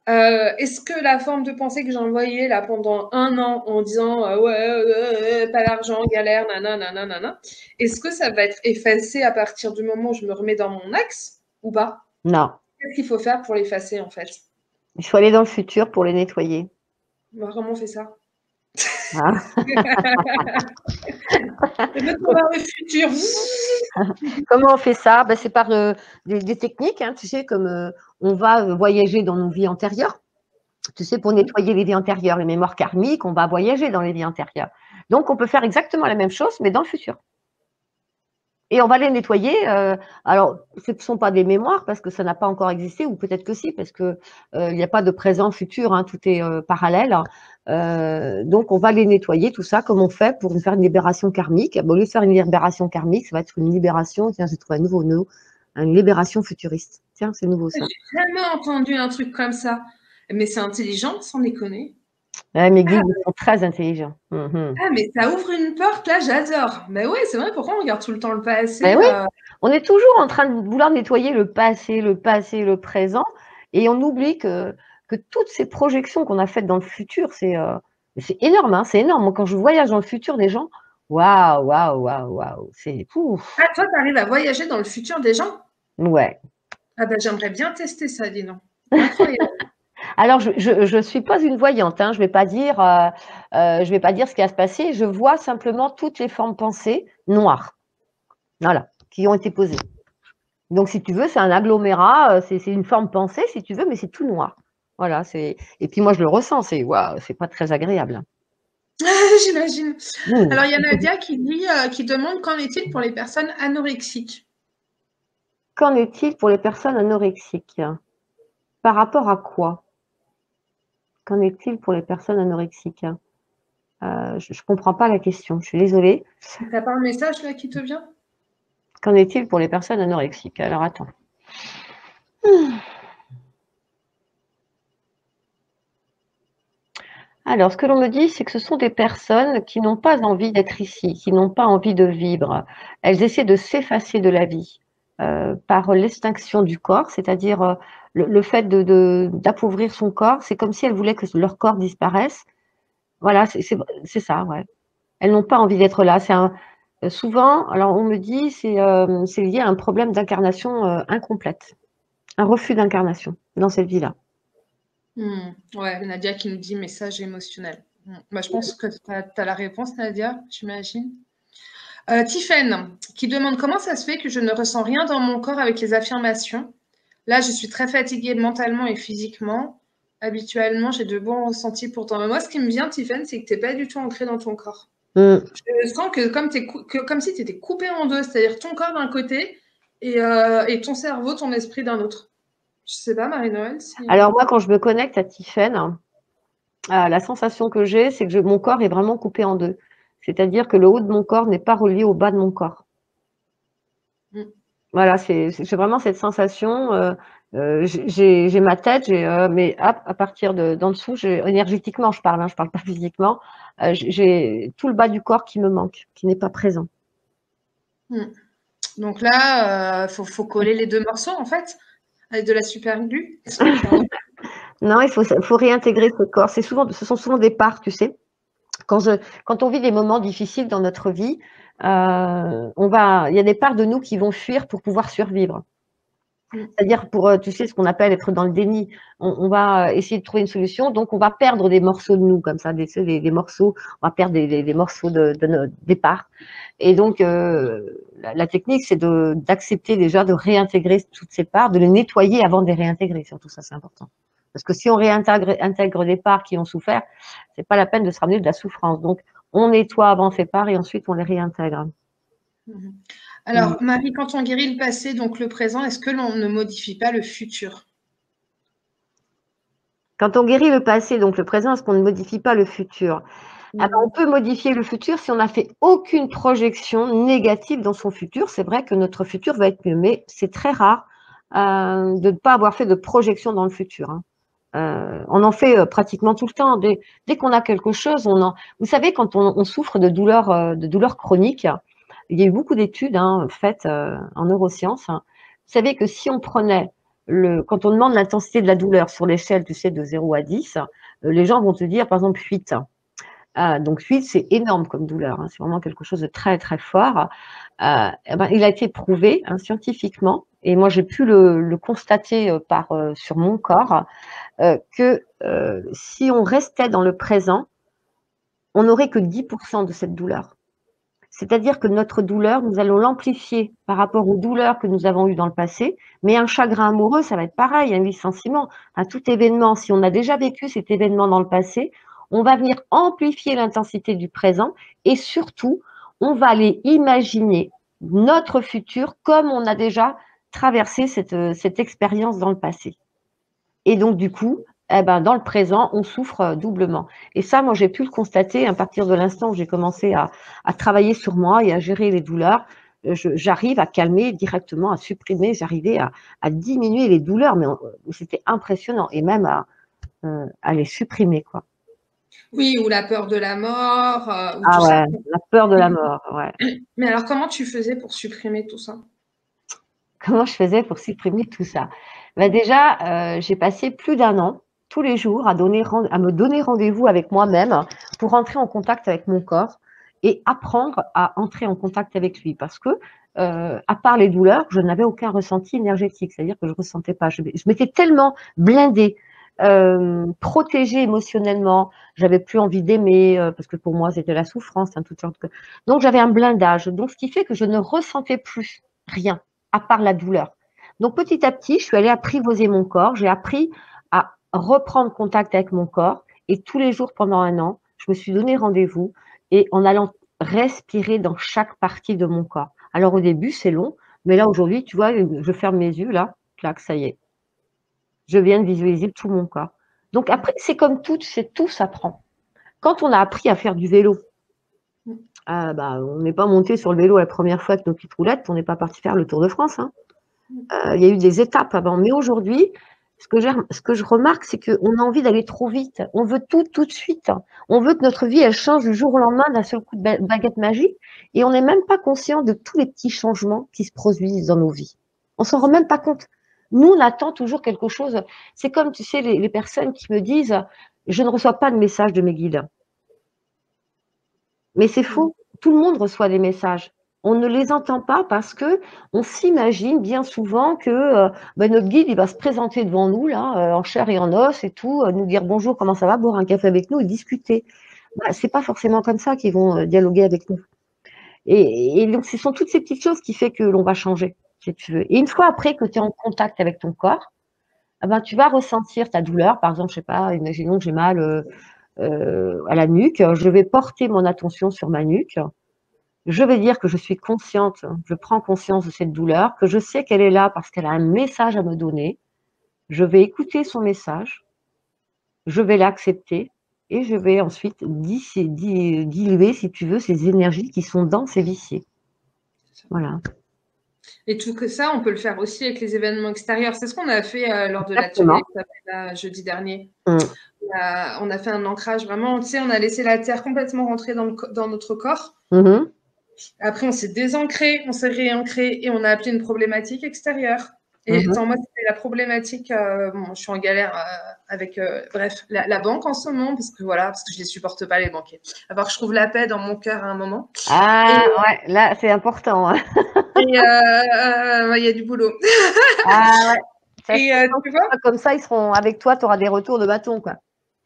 Est-ce que la forme de pensée que j'ai envoyée là pendant un an en disant ouais, pas d'argent, galère, nanana, nanana, est-ce que ça va être effacé à partir du moment où je me remets dans mon axe ou pas? Non. Qu'est-ce qu'il faut faire pour l'effacer en fait? Il faut aller dans le futur pour les nettoyer. Bah, comment on fait ça? Hein. Retour vers le futur. Comment on fait ça? Ben, c'est par des techniques, hein, tu sais, comme on va voyager dans nos vies antérieures. Tu sais, pour nettoyer les vies antérieures, les mémoires karmiques, on va voyager dans les vies antérieures. Donc, on peut faire exactement la même chose, mais dans le futur. Et on va les nettoyer. Alors, ce ne sont pas des mémoires parce que ça n'a pas encore existé, ou peut-être que si, parce que il n'y a pas de présent, futur, hein, tout est parallèle. Donc, on va les nettoyer, tout ça, comme on fait pour faire une libération karmique. Bon, au lieu de faire une libération karmique, ça va être une libération. Tiens, j'ai trouvé un nouveau mot, une libération futuriste. Tiens, c'est nouveau ça. J'ai jamais entendu un truc comme ça. Mais c'est intelligent, sans déconner. Ouais, mes guides ils sont très intelligents. Ah, mais ça ouvre une porte, là, j'adore. Mais ouais, c'est vrai, pourquoi on regarde tout le temps le Ben passé oui, on est toujours en train de vouloir nettoyer le passé, le présent, et on oublie que toutes ces projections qu'on a faites dans le futur, c'est énorme, hein, c'est énorme. Moi, quand je voyage dans le futur des gens, waouh, waouh, waouh, waouh, c'est ouf, Ah, toi, tu arrives à voyager dans le futur des gens? ouais. Ah bah, j'aimerais bien tester ça, dis donc. Incroyable. Alors, je suis pas une voyante, hein, je vais pas dire ce qui va se passer. Je vois simplement toutes les formes pensées noires, voilà, qui ont été posées. Donc, si tu veux, c'est un agglomérat, c'est une forme pensée, si tu veux, mais c'est tout noir. Voilà, et puis moi je le ressens, c'est waouh, c'est pas très agréable. J'imagine. Mmh. Alors, il y a Nadia qui dit, qui demande qu'en est-il pour les personnes anorexiques? Qu'en est-il pour les personnes anorexiques? Par rapport à quoi? qu'en est-il pour les personnes anorexiques? Je ne comprends pas la question, je suis désolée. Tu n'as pas un message là qui te vient? Qu'en est-il pour les personnes anorexiques? Alors attends. Alors, ce que l'on me dit, c'est que ce sont des personnes qui n'ont pas envie d'être ici, qui n'ont pas envie de vivre. Elles essaient de s'effacer de la vie par l'extinction du corps, c'est-à-dire le fait d'appauvrir son corps. C'est comme si elles voulaient que leur corps disparaisse. Voilà, c'est ça, ouais. Elles n'ont pas envie d'être là. Souvent, alors on me dit, c'est lié à un problème d'incarnation incomplète, un refus d'incarnation dans cette vie-là. Ouais, Nadia qui nous dit message émotionnel. Bah, je pense que tu as la réponse, Nadia, j'imagine. Tiffen qui demande comment ça se fait que je ne ressens rien dans mon corps avec les affirmations. Là, je suis très fatiguée mentalement et physiquement. Habituellement, j'ai de bons ressentis pourtant. Mais moi, ce qui me vient, Tiffen, c'est que tu n'es pas du tout ancrée dans ton corps. Mm. Je sens que comme si tu étais coupée en deux, c'est-à-dire ton corps d'un côté et ton cerveau, ton esprit d'un autre. Je sais pas, Marie-Noël, si... Alors moi, quand je me connecte à Tiffen, la sensation que j'ai, c'est que mon corps est vraiment coupé en deux. C'est-à-dire que le haut de mon corps n'est pas relié au bas de mon corps. Voilà, j'ai vraiment cette sensation. J'ai ma tête, mais hop, à partir d'en dessous, énergétiquement, je parle pas physiquement. J'ai tout le bas du corps qui me manque, qui n'est pas présent. Donc là, faut coller les deux morceaux en fait, avec de la super glue. Non, il faut réintégrer ce corps. Ce sont souvent des parts, tu sais. Quand on vit des moments difficiles dans notre vie, il y a des parts de nous qui vont fuir pour pouvoir survivre. C'est-à-dire tu sais, ce qu'on appelle être dans le déni. On va essayer de trouver une solution, donc on va perdre des morceaux de nous, comme ça, des morceaux, on va perdre des morceaux des parts. Et donc, la technique, c'est d'accepter déjà de réintégrer toutes ces parts, de les nettoyer avant de les réintégrer. Surtout, ça, c'est important. Parce que si on intègre des parts qui ont souffert, c'est pas la peine de se ramener de la souffrance. Donc, on nettoie avant ces parts et ensuite on les réintègre. Alors, Marie, quand on guérit le passé, donc le présent, est-ce que l'on ne modifie pas le futur? Quand on guérit le passé, donc le présent, est-ce qu'on ne modifie pas le futur? Alors, on peut modifier le futur si on n'a fait aucune projection négative dans son futur. C'est vrai que notre futur va être mieux, mais c'est très rare de ne pas avoir fait de projection dans le futur. On en fait pratiquement tout le temps. Dès qu'on a quelque chose, vous savez, quand on souffre de douleurs chroniques, il y a eu beaucoup d'études faites en neurosciences. Vous savez que si on prenait quand on demande l'intensité de la douleur sur l'échelle, tu sais, de 0 à 10, les gens vont te dire, par exemple, 8. Donc 8, c'est énorme comme douleur. C'est vraiment quelque chose de très, très fort. Il a été prouvé scientifiquement, et moi j'ai pu le constater sur mon corps, que si on restait dans le présent, on n'aurait que 10% de cette douleur. C'est-à-dire que notre douleur, nous allons l'amplifier par rapport aux douleurs que nous avons eues dans le passé, mais un chagrin amoureux, ça va être pareil, un licenciement, à tout événement. Si on a déjà vécu cet événement dans le passé, on va venir amplifier l'intensité du présent et surtout, on va aller imaginer notre futur comme on a déjà traversé cette expérience dans le passé. Et donc, du coup, dans le présent, on souffre doublement. Et ça, moi, j'ai pu le constater à partir de l'instant où j'ai commencé à travailler sur moi et à gérer les douleurs. J'arrive à calmer directement, à supprimer, j'arrivais à diminuer les douleurs, mais c'était impressionnant, et même à les supprimer, quoi. Oui, ou la peur de la mort, ou Ah tout ça. ouais, la peur de la mort, ouais. Mais alors, comment tu faisais pour supprimer tout ça? Comment je faisais pour supprimer tout ça? Déjà, j'ai passé plus d'1 an, tous les jours, à me donner rendez-vous avec moi-même pour entrer en contact avec mon corps et apprendre à entrer en contact avec lui. Parce que, à part les douleurs, je n'avais aucun ressenti énergétique. C'est-à-dire que je ne ressentais pas. Je m'étais tellement blindée, protégée émotionnellement. J'avais plus envie d'aimer, parce que pour moi, c'était la souffrance, toutes sortes de... Donc, j'avais un blindage. Donc, ce qui fait que je ne ressentais plus rien à part la douleur. Donc petit à petit, je suis allée apprivoiser mon corps, j'ai appris à reprendre contact avec mon corps et tous les jours pendant 1 an, je me suis donné rendez-vous et en allant respirer dans chaque partie de mon corps. Alors au début, c'est long, mais là aujourd'hui, tu vois, je ferme mes yeux, là, clac, ça y est. Je viens de visualiser tout mon corps. Donc après, c'est comme tout, c'est tout s'apprend. Quand on a appris à faire du vélo, on n'est pas monté sur le vélo la première fois avec nos petites roulettes, on n'est pas parti faire le Tour de France. Hein. Il y a eu des étapes avant. Mais aujourd'hui, ce que je remarque, c'est qu'on a envie d'aller trop vite. On veut tout de suite. On veut que notre vie, elle change du jour au lendemain d'un seul coup de baguette magique. Et on n'est même pas conscient de tous les petits changements qui se produisent dans nos vies. On s'en rend même pas compte. Nous, on attend toujours quelque chose. C'est comme, tu sais, les personnes qui me disent, je ne reçois pas de message de mes guides. Mais c'est faux. Tout le monde reçoit des messages. On ne les entend pas parce que on s'imagine bien souvent que notre guide il va se présenter devant nous là, en chair et en os et tout, nous dire bonjour, comment ça va, boire un café avec nous et discuter. C'est pas forcément comme ça qu'ils vont dialoguer avec nous. Et donc ce sont toutes ces petites choses qui fait que l'on va changer, si tu veux. Et une fois après que tu es en contact avec ton corps, tu vas ressentir ta douleur. Par exemple, je sais pas, imaginons que j'ai mal à la nuque, je vais porter mon attention sur ma nuque. Je vais dire que je suis consciente, je prends conscience de cette douleur, que je sais qu'elle est là parce qu'elle a un message à me donner. Je vais écouter son message, je vais l'accepter et je vais ensuite diluer, si tu veux, ces énergies qui sont denses et viciées. Voilà. Et tout que ça, on peut le faire aussi avec les événements extérieurs. C'est ce qu'on a fait lors de l'atelier Exactement. jeudi dernier. Mm. On a fait un ancrage vraiment, tu sais, on a laissé la terre complètement rentrer dans notre corps. Mhm. Après, on s'est désancré, on s'est réancré et on a appelé une problématique extérieure. Et Mhm. attends, moi, c'était la problématique. Bon, je suis en galère avec, bref, la banque en ce moment, parce que voilà, parce que je les supporte pas, les banquiers. Alors, je trouve la paix dans mon cœur à un moment. Et Ah ouais, là c'est important. Hein. il y a du boulot. Ah ouais. Ça, Et tu vois, comme ça, ils seront avec toi, tu auras des retours de bâton, quoi.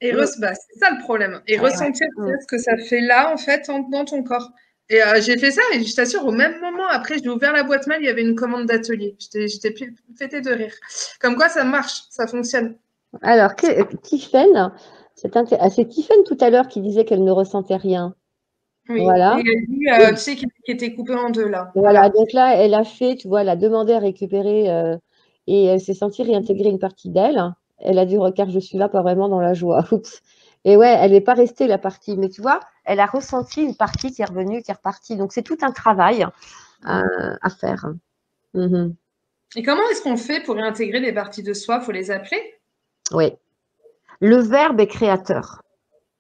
Mm. bah, c'est ça le problème. Et Ouais, ouais. ressentir Mm. ce que ça fait là, en fait, dans ton corps. Et j'ai fait ça, et je t'assure, au même moment, après, j'ai ouvert la boîte mail, il y avait une commande d'atelier. J'étais pétée de rire. Comme quoi, ça marche, ça fonctionne. Alors, Tiffaine, c'est Tiffaine tout à l'heure qui disait qu'elle ne ressentait rien. Oui. Et Voilà. lui, Et tu sais, qui était coupé en deux, là. voilà. Voilà. Donc là, elle a fait, tu vois, elle a demandé à récupérer et elle s'est sentie réintégrer une partie d'elle. Elle a dit, regarde, je suis là, pas vraiment dans la joie. Oups. Et ouais, elle n'est pas restée la partie, mais tu vois, elle a ressenti une partie qui est revenue, qui est repartie. Donc c'est tout un travail à faire. Mhm. Et comment est-ce qu'on fait pour réintégrer des parties de soi? Faut les appeler? Oui. Le verbe est créateur.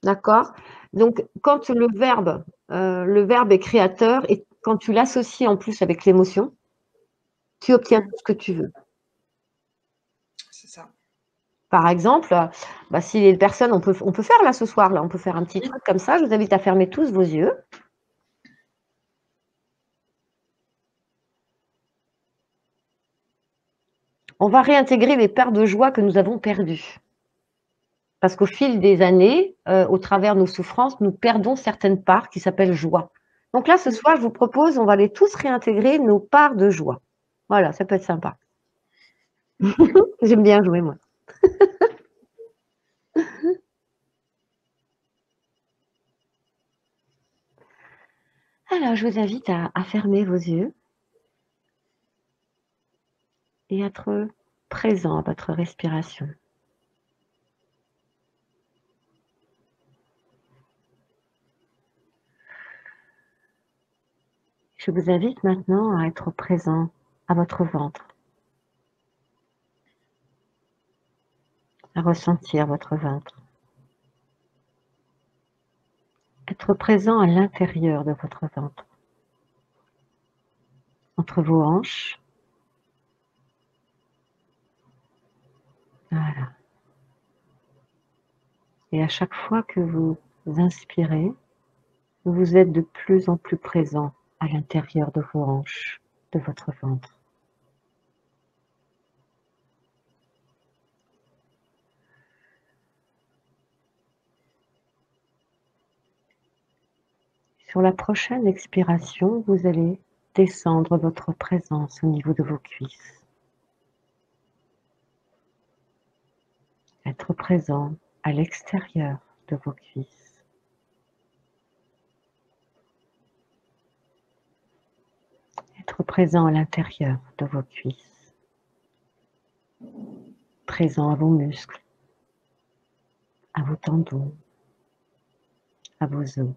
D'accord? Donc, quand le verbe est créateur et quand tu l'associes en plus avec l'émotion, tu obtiens tout ce que tu veux. C'est ça. Par exemple, si les personnes, on peut faire là ce soir, là, on peut faire un petit truc comme ça. Je vous invite à fermer tous vos yeux. On va réintégrer les parts de joie que nous avons perdues. Parce qu'au fil des années, au travers de nos souffrances, nous perdons certaines parts qui s'appellent joie. Donc là, ce soir, je vous propose, on va les tous réintégrer nos parts de joie. Voilà, ça peut être sympa. J'aime bien jouer, moi. Alors, je vous invite à fermer vos yeux et à être présent à votre respiration. Je vous invite maintenant à être présent à votre ventre, à ressentir votre ventre, être présent à l'intérieur de votre ventre, entre vos hanches. Voilà. Et à chaque fois que vous inspirez, vous êtes de plus en plus présent à l'intérieur de vos hanches, de votre ventre. Sur la prochaine expiration, vous allez descendre votre présence au niveau de vos cuisses. Être présent à l'extérieur de vos cuisses. Être présent à l'intérieur de vos cuisses. Présent à vos muscles. vos tendons, à vos os.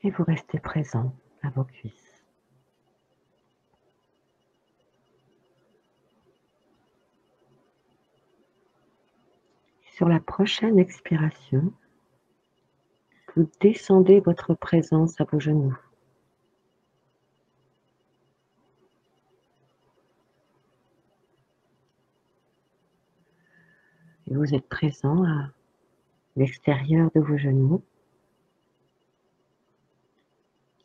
Et vous restez présent à vos cuisses. Sur la prochaine expiration, vous descendez votre présence à vos genoux. Et vous êtes présent à l'extérieur de vos genoux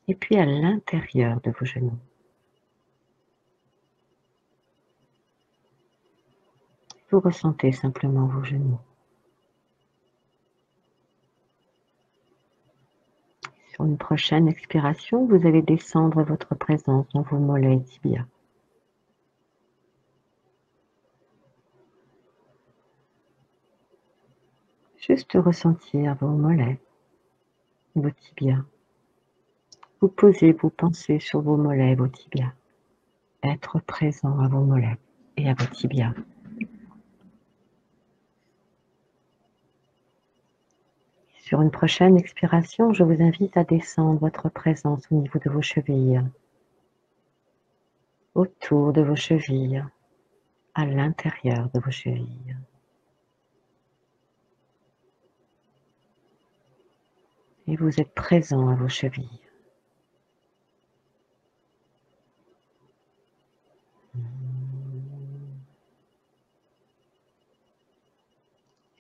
et puis à l'intérieur de vos genoux. Vous ressentez simplement vos genoux. Sur une prochaine expiration, vous allez descendre votre présence dans vos mollets et tibias. Juste ressentir vos mollets, vos tibias. Vous posez vos pensées sur vos mollets et vos tibias. Être présent à vos mollets et à vos tibias. Sur une prochaine expiration, je vous invite à descendre votre présence au niveau de vos chevilles, autour de vos chevilles, à l'intérieur de vos chevilles. Et vous êtes présent à vos chevilles.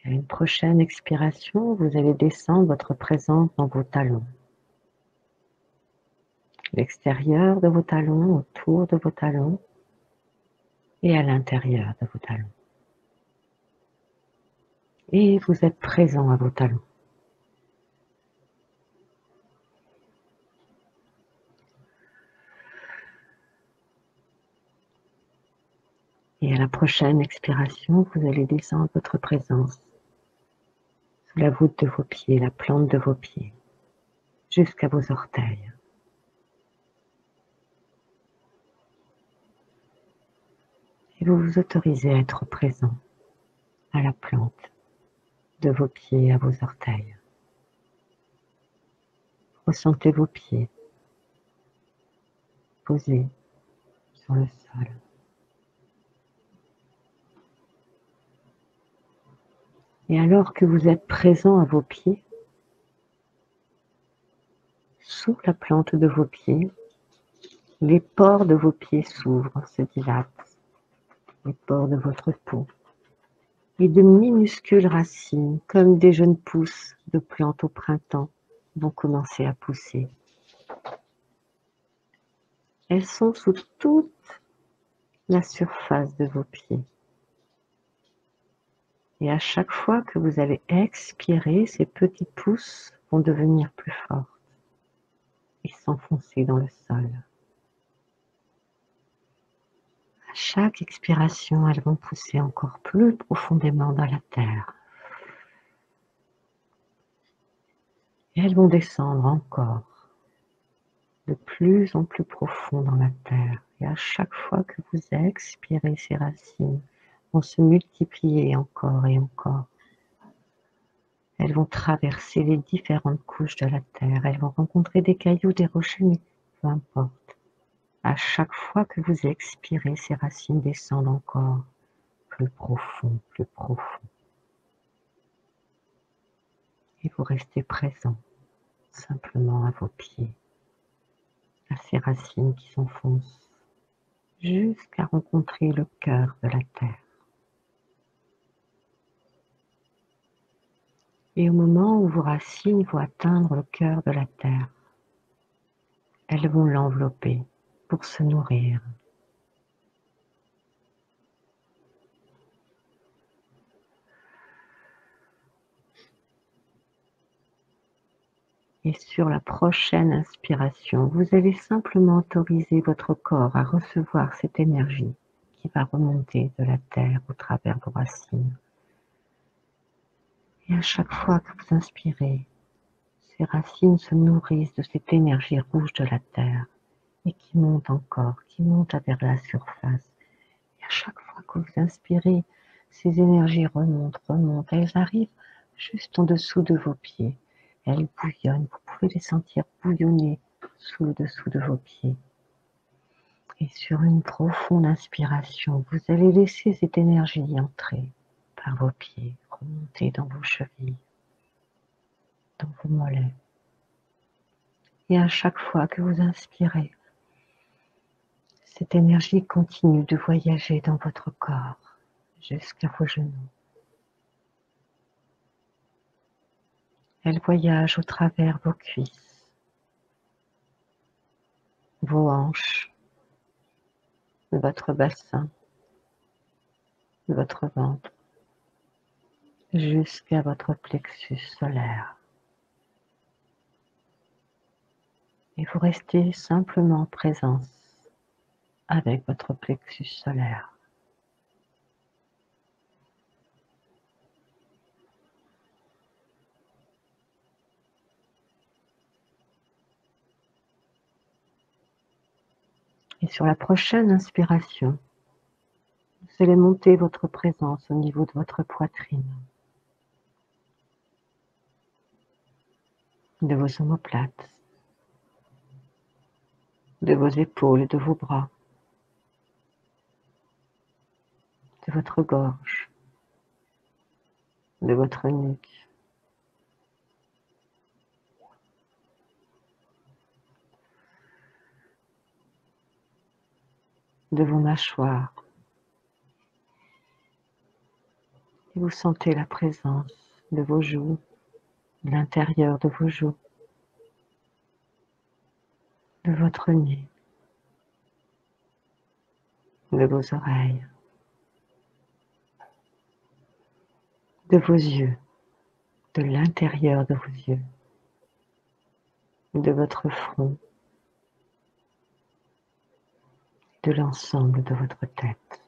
À une prochaine expiration, vous allez descendre votre présence dans vos talons. L'extérieur de vos talons, autour de vos talons et à l'intérieur de vos talons. Et vous êtes présent à vos talons. Et à la prochaine expiration, vous allez descendre votre présence sous la voûte de vos pieds, la plante de vos pieds, jusqu'à vos orteils. Et vous vous autorisez à être présent à la plante de vos pieds à vos orteils. Ressentez vos pieds posés sur le sol. Et alors que vous êtes présent à vos pieds, sous la plante de vos pieds, les pores de vos pieds s'ouvrent, se dilatent, les pores de votre peau. Et de minuscules racines, comme des jeunes pousses de plantes au printemps, vont commencer à pousser. Elles sont sous toute la surface de vos pieds. Et à chaque fois que vous allez expirer, ces petites pousses vont devenir plus fortes et s'enfoncer dans le sol. À chaque expiration, elles vont pousser encore plus profondément dans la terre. Et elles vont descendre encore de plus en plus profond dans la terre. Et à chaque fois que vous expirez, ces racines vont se multiplier encore et encore. Elles vont traverser les différentes couches de la terre. Elles vont rencontrer des cailloux, des rochers, mais peu importe. À chaque fois que vous expirez, ces racines descendent encore plus profond, plus profond. Et vous restez présent simplement à vos pieds, à ces racines qui s'enfoncent jusqu'à rencontrer le cœur de la terre. Et au moment où vos racines vont atteindre le cœur de la terre, elles vont l'envelopper pour se nourrir. Et sur la prochaine inspiration, vous allez simplement autoriser votre corps à recevoir cette énergie qui va remonter de la terre au travers vos racines. Et à chaque fois que vous inspirez, ces racines se nourrissent de cette énergie rouge de la terre et qui monte encore, qui monte vers la surface. Et à chaque fois que vous inspirez, Ces énergies remontent, remontent. Elles arrivent juste en dessous de vos pieds. Elles bouillonnent. Vous pouvez les sentir bouillonner sous le dessous de vos pieds. Et sur une profonde inspiration, vous allez laisser cette énergie entrer par vos pieds, remonter dans vos chevilles, dans vos mollets. Et à chaque fois que vous inspirez, cette énergie continue de voyager dans votre corps jusqu'à vos genoux. Elle voyage au travers vos cuisses, vos hanches, votre bassin, votre ventre, jusqu'à votre plexus solaire. Et vous restez simplement en présence avec votre plexus solaire. Et sur la prochaine inspiration, vous allez monter votre présence au niveau de votre poitrine, de vos omoplates, de vos épaules et de vos bras, de votre gorge, de votre nuque, de vos mâchoires. Et vous sentez la présence de vos joues, de l'intérieur de vos joues, de votre nez, de vos oreilles, de vos yeux, de l'intérieur de vos yeux, de votre front, de l'ensemble de votre tête.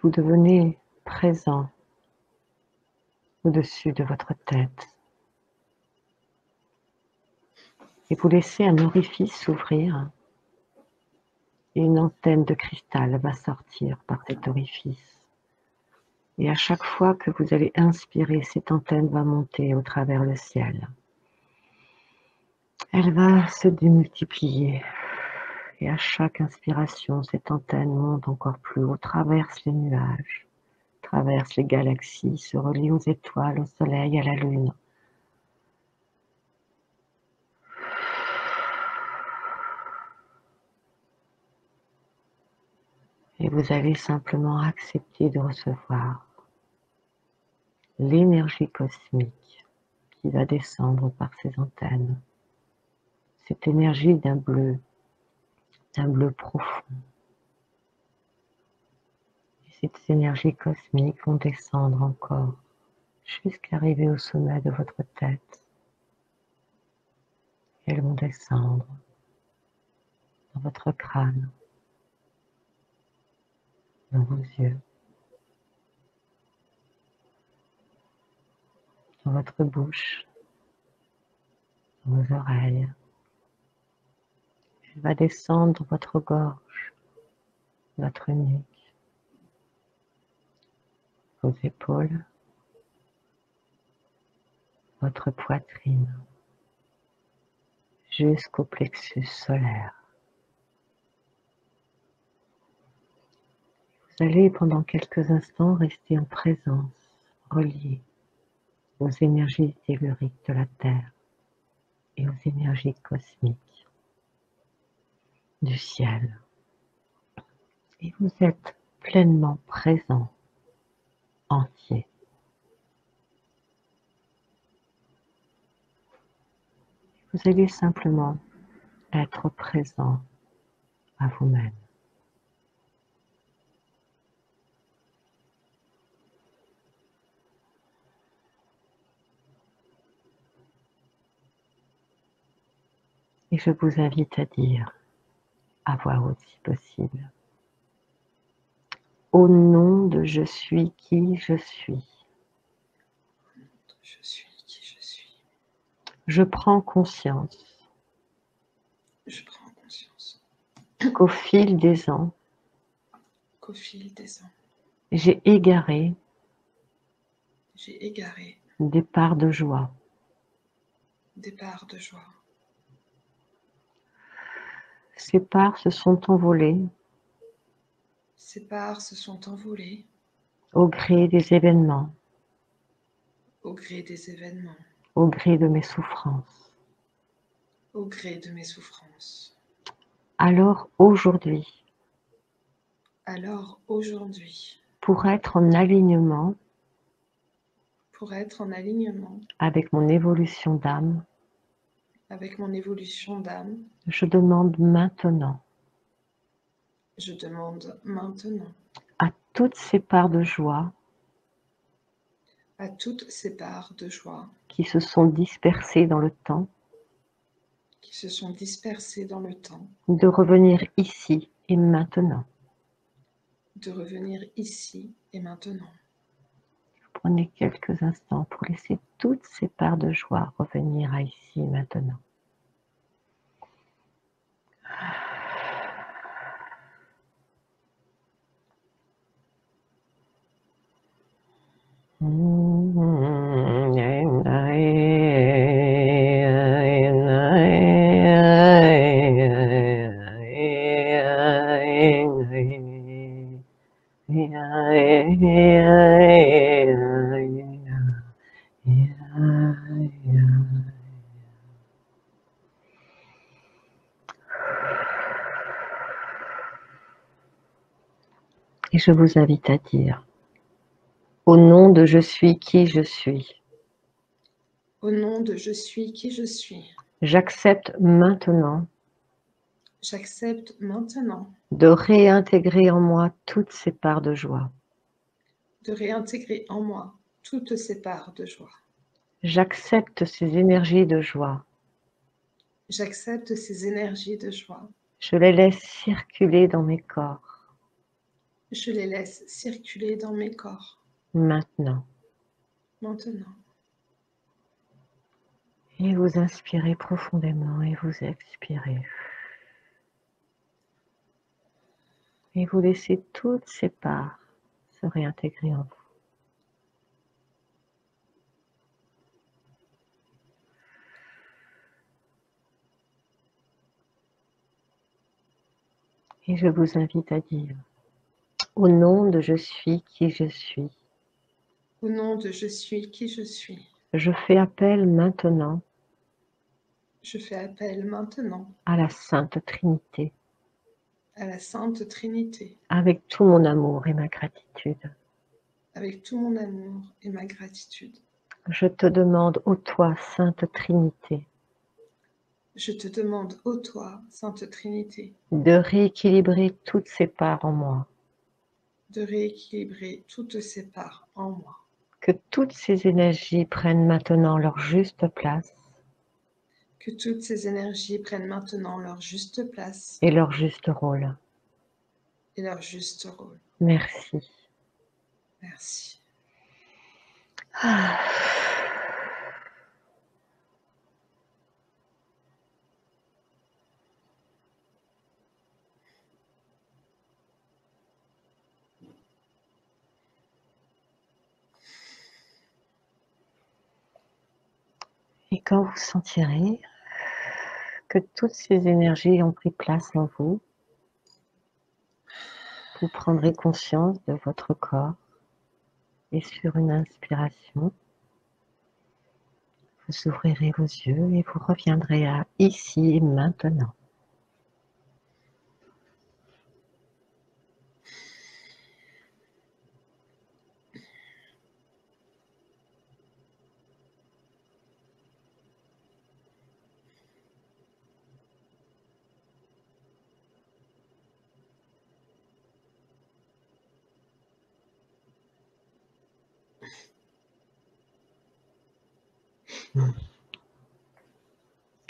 Vous devenez présent au-dessus de votre tête et vous laissez un orifice s'ouvrir et une antenne de cristal va sortir par cet orifice. Et à chaque fois que vous allez inspirer, cette antenne va monter au travers le ciel. Elle va se démultiplier. Et à chaque inspiration, cette antenne monte encore plus haut, traverse les nuages, traverse les galaxies, se relie aux étoiles, au soleil, à la lune. Et vous allez simplement accepter de recevoir l'énergie cosmique qui va descendre par ces antennes. Cette énergie d'un bleu profond. Et ces énergies cosmiques vont descendre encore jusqu'à arriver au sommet de votre tête. Et elles vont descendre dans votre crâne, dans vos yeux, dans votre bouche, dans vos oreilles. Elle va descendre votre gorge, votre nuque, vos épaules, votre poitrine, jusqu'au plexus solaire. Vous allez pendant quelques instants rester en présence, relié aux énergies telluriques de la Terre et aux énergies cosmiques du ciel. Et vous êtes pleinement présent, entier. Vous allez simplement être présent à vous-même. Et je vous invite à dire, à voix haute si possible, au nom de je suis qui je suis. Je suis qui je suis. Je prends conscience Je prends conscience qu'au fil des ans, qu'au fil des ans, j'ai égaré j'ai égaré des parts de joie. des parts de joie. Ces parts se sont envolées Ces parts se sont envolées au gré des événements, au gré des événements, au gré de mes souffrances. au gré de mes souffrances. Alors aujourd'hui, Alors aujourd'hui, pour être en alignement pour être en alignement avec mon évolution d'âme, avec mon évolution d'âme, je demande maintenant je demande maintenant à toutes ces parts de joie à toutes ces parts de joie qui se sont dispersées dans le temps qui se sont dispersées dans le temps de revenir ici et maintenant. de revenir ici et maintenant. Prenez quelques instants pour laisser toutes ces parts de joie revenir à ici et maintenant. Et je vous invite à dire, au nom de je suis qui je suis, Au nom de je suis qui je suis, j'accepte maintenant j'accepte maintenant de réintégrer en moi toutes ces parts de joie. de réintégrer en moi toutes ces parts de joie. J'accepte ces énergies de joie. J'accepte ces énergies de joie. Je les laisse circuler dans mes corps. Je les laisse circuler dans mes corps. Maintenant. Maintenant. Et vous inspirez profondément et vous expirez. Et vous laissez toutes ces parts se réintégrer en vous. Et je vous invite à dire, au nom de je suis qui je suis, Au nom de je suis qui je suis, je fais appel maintenant je fais appel maintenant à la Sainte Trinité, à la Sainte Trinité, avec tout mon amour et ma gratitude. avec tout mon amour et ma gratitude. Je te demande, ô toi, Sainte Trinité, Je te demande, ô toi, Sainte Trinité, de rééquilibrer toutes ces parts en moi, de rééquilibrer toutes ces parts en moi, que toutes ces énergies prennent maintenant leur juste place que toutes ces énergies prennent maintenant leur juste place et leur juste rôle. et leur juste rôle. Merci. Merci. Et quand vous sentirez que toutes ces énergies ont pris place en vous, vous prendrez conscience de votre corps et sur une inspiration, vous ouvrirez vos yeux et vous reviendrez à ici et maintenant.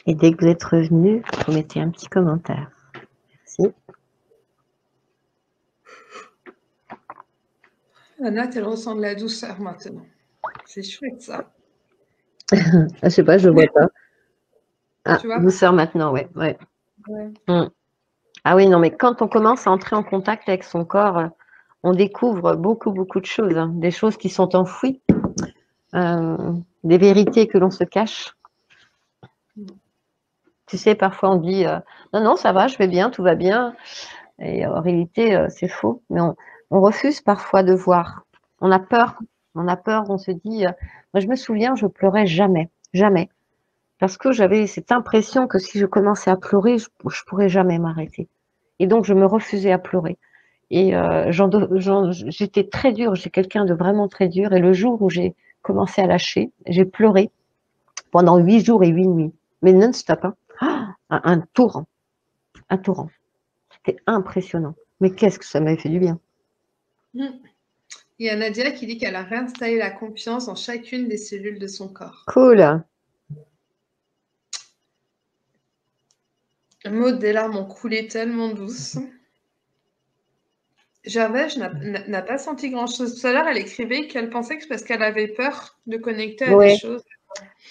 Et dès que vous êtes revenu, vous mettez un petit commentaire. Merci. Anna, elle ressent de la douceur maintenant. C'est chouette ça. Je sais pas, je ne vois pas. Ah, Tu vois? douceur maintenant, ouais. Ouais. Ah oui, non, mais quand on commence à entrer en contact avec son corps, on découvre beaucoup, beaucoup de choses, hein, des choses qui sont enfouies, euh, des vérités que l'on se cache. Tu sais, parfois on dit non, non, ça va, je vais bien, tout va bien. Et en réalité, c'est faux. Mais on refuse parfois de voir. On a peur. On a peur, on se dit. Moi, je me souviens, je pleurais jamais, jamais. Parce que j'avais cette impression que si je commençais à pleurer, je pourrais jamais m'arrêter. Et donc, je me refusais à pleurer. Et j'étais très dure, j'étais quelqu'un de vraiment très dur. Et le jour où j'ai commencé à lâcher, j'ai pleuré pendant 8 jours et 8 nuits. Mais non-stop, hein. Un torrent, un torrent. C'était impressionnant. Mais qu'est-ce que ça m'avait fait du bien. Il y a Nadia qui dit qu'elle a réinstallé la confiance dans chacune des cellules de son corps. Cool. Maud, des larmes ont coulé tellement douces. Gervais n'a pas senti grand-chose. Tout à l'heure, elle écrivait qu'elle pensait que parce qu'elle avait peur de connecter à des Oui, choses.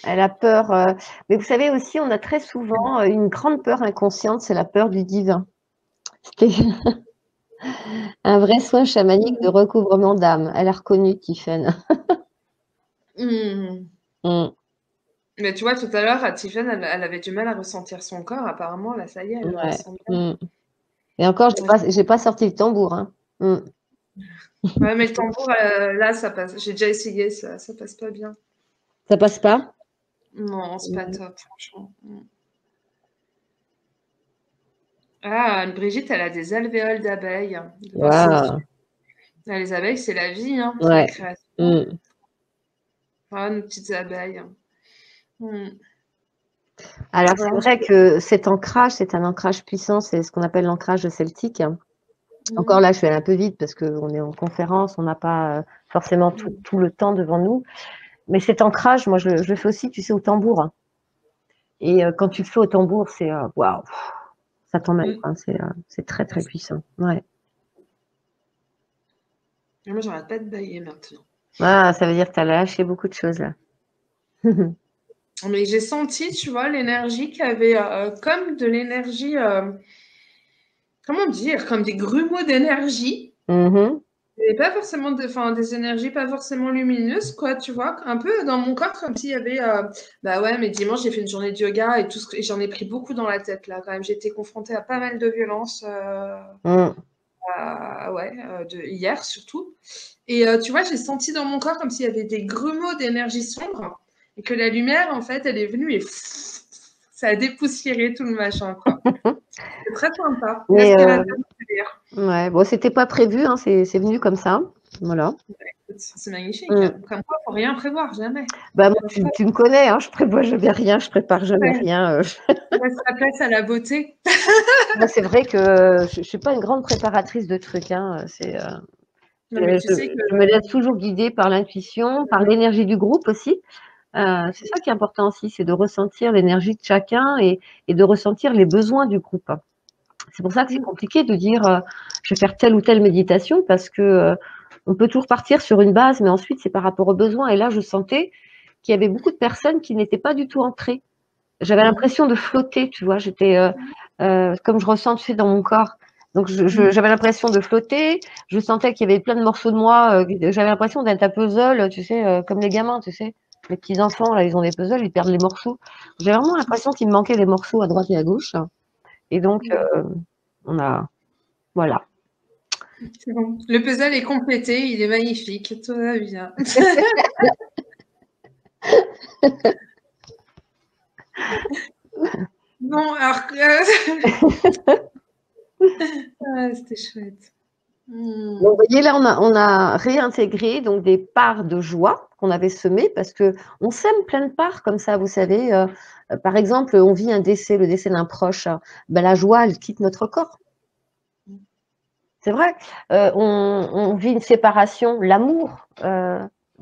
elle a peur. Mais vous savez aussi, on a très souvent une grande peur inconsciente, c'est la peur du divin. C'était un vrai soin chamanique de recouvrement d'âme. Elle a reconnu Tiffen. Mmh. Mm. Mais tu vois, tout à l'heure, Tiffen, elle avait du mal à ressentir son corps. Apparemment, là, ça y est, elle le Ouais. ressent bien. Mm. Et encore, j'ai pas sorti le tambour, hein. Mm. Ouais, mais le tambour, là, ça passe. J'ai déjà essayé, ça passe pas bien. Ça passe pas? Non, c'est pas Mm. top, franchement. Ah, Brigitte, elle a des alvéoles d'abeilles. Enfin, Waouh. ah, les abeilles, c'est la vie, hein, c'est la Ouais. création. Mm. Ah, nos petites abeilles. Hmm. Alors, c'est Alors, vrai que cet ancrage, c'est un ancrage puissant, c'est ce qu'on appelle l'ancrage celtique. Encore là, je vais aller un peu vite parce qu'on est en conférence, on n'a pas forcément tout le temps devant nous. Mais cet ancrage, moi, je le fais aussi, tu sais, au tambour, hein. Et quand tu le fais au tambour, c'est waouh, ça t'emmène, quoi. C'est très, très puissant. Ouais. moi, j'arrête pas de bailler maintenant. Ah, ça veut dire que tu as lâché beaucoup de choses là. Mais j'ai senti, tu vois, l'énergie qu'il y avait, comme de l'énergie, comment dire, comme des grumeaux d'énergie. Mhm. Et pas forcément des énergies pas forcément lumineuses, quoi, tu vois, un peu dans mon corps, comme s'il y avait, bah ouais, mais dimanche, j'ai fait une journée de yoga et et j'en ai pris beaucoup dans la tête, là, quand même. J'ai été confrontée à pas mal de violences, Mm. ouais, hier surtout. Et tu vois, j'ai senti dans mon corps comme s'il y avait des grumeaux d'énergie sombre et que la lumière, en fait, elle est venue et ça a dépoussiéré tout le machin, quoi. C'est très sympa, Mais l'aspirateur de l'air. ouais, bon, c'était pas prévu, hein, c'est venu comme ça. Voilà. C'est magnifique. Mm. Comme quoi, faut rien prévoir, jamais. Bah, moi, tu me connais, hein, je prévois jamais rien, je prépare jamais Ouais, rien. laisse la place à la beauté. Moi, c'est vrai que je suis pas une grande préparatrice de trucs, hein. Non, mais tu Je, sais que je me laisse toujours guider par l'intuition, par l'énergie du groupe aussi. C'est ça qui est important aussi, c'est de ressentir l'énergie de chacun et de ressentir les besoins du groupe. C'est pour ça que c'est compliqué de dire je vais faire telle ou telle méditation parce que on peut toujours partir sur une base, mais ensuite c'est par rapport aux besoins. Et là, je sentais qu'il y avait beaucoup de personnes qui n'étaient pas du tout entrées. J'avais l'impression de flotter, tu vois. J'étais comme je ressens, tu sais, dans mon corps. Donc j'avais l'impression de flotter. Je sentais qu'il y avait plein de morceaux de moi. J'avais l'impression d'être un puzzle, tu sais, comme les gamins, tu sais. Les petits enfants, là, ils ont des puzzles, ils perdent les morceaux. J'ai vraiment l'impression qu'il me manquait des morceaux à droite et à gauche. Et donc, on a, voilà. c'est bon. Le puzzle est complété, il est magnifique, tout va bien. Bon, alors, c'était chouette. Donc, vous voyez, là, on a réintégré donc des parts de joie qu'on avait semées parce que on sème plein de parts comme ça, vous savez. Par exemple, on vit un décès, le décès d'un proche. Ben, la joie, elle quitte notre corps. C'est vrai. On vit une séparation, l'amour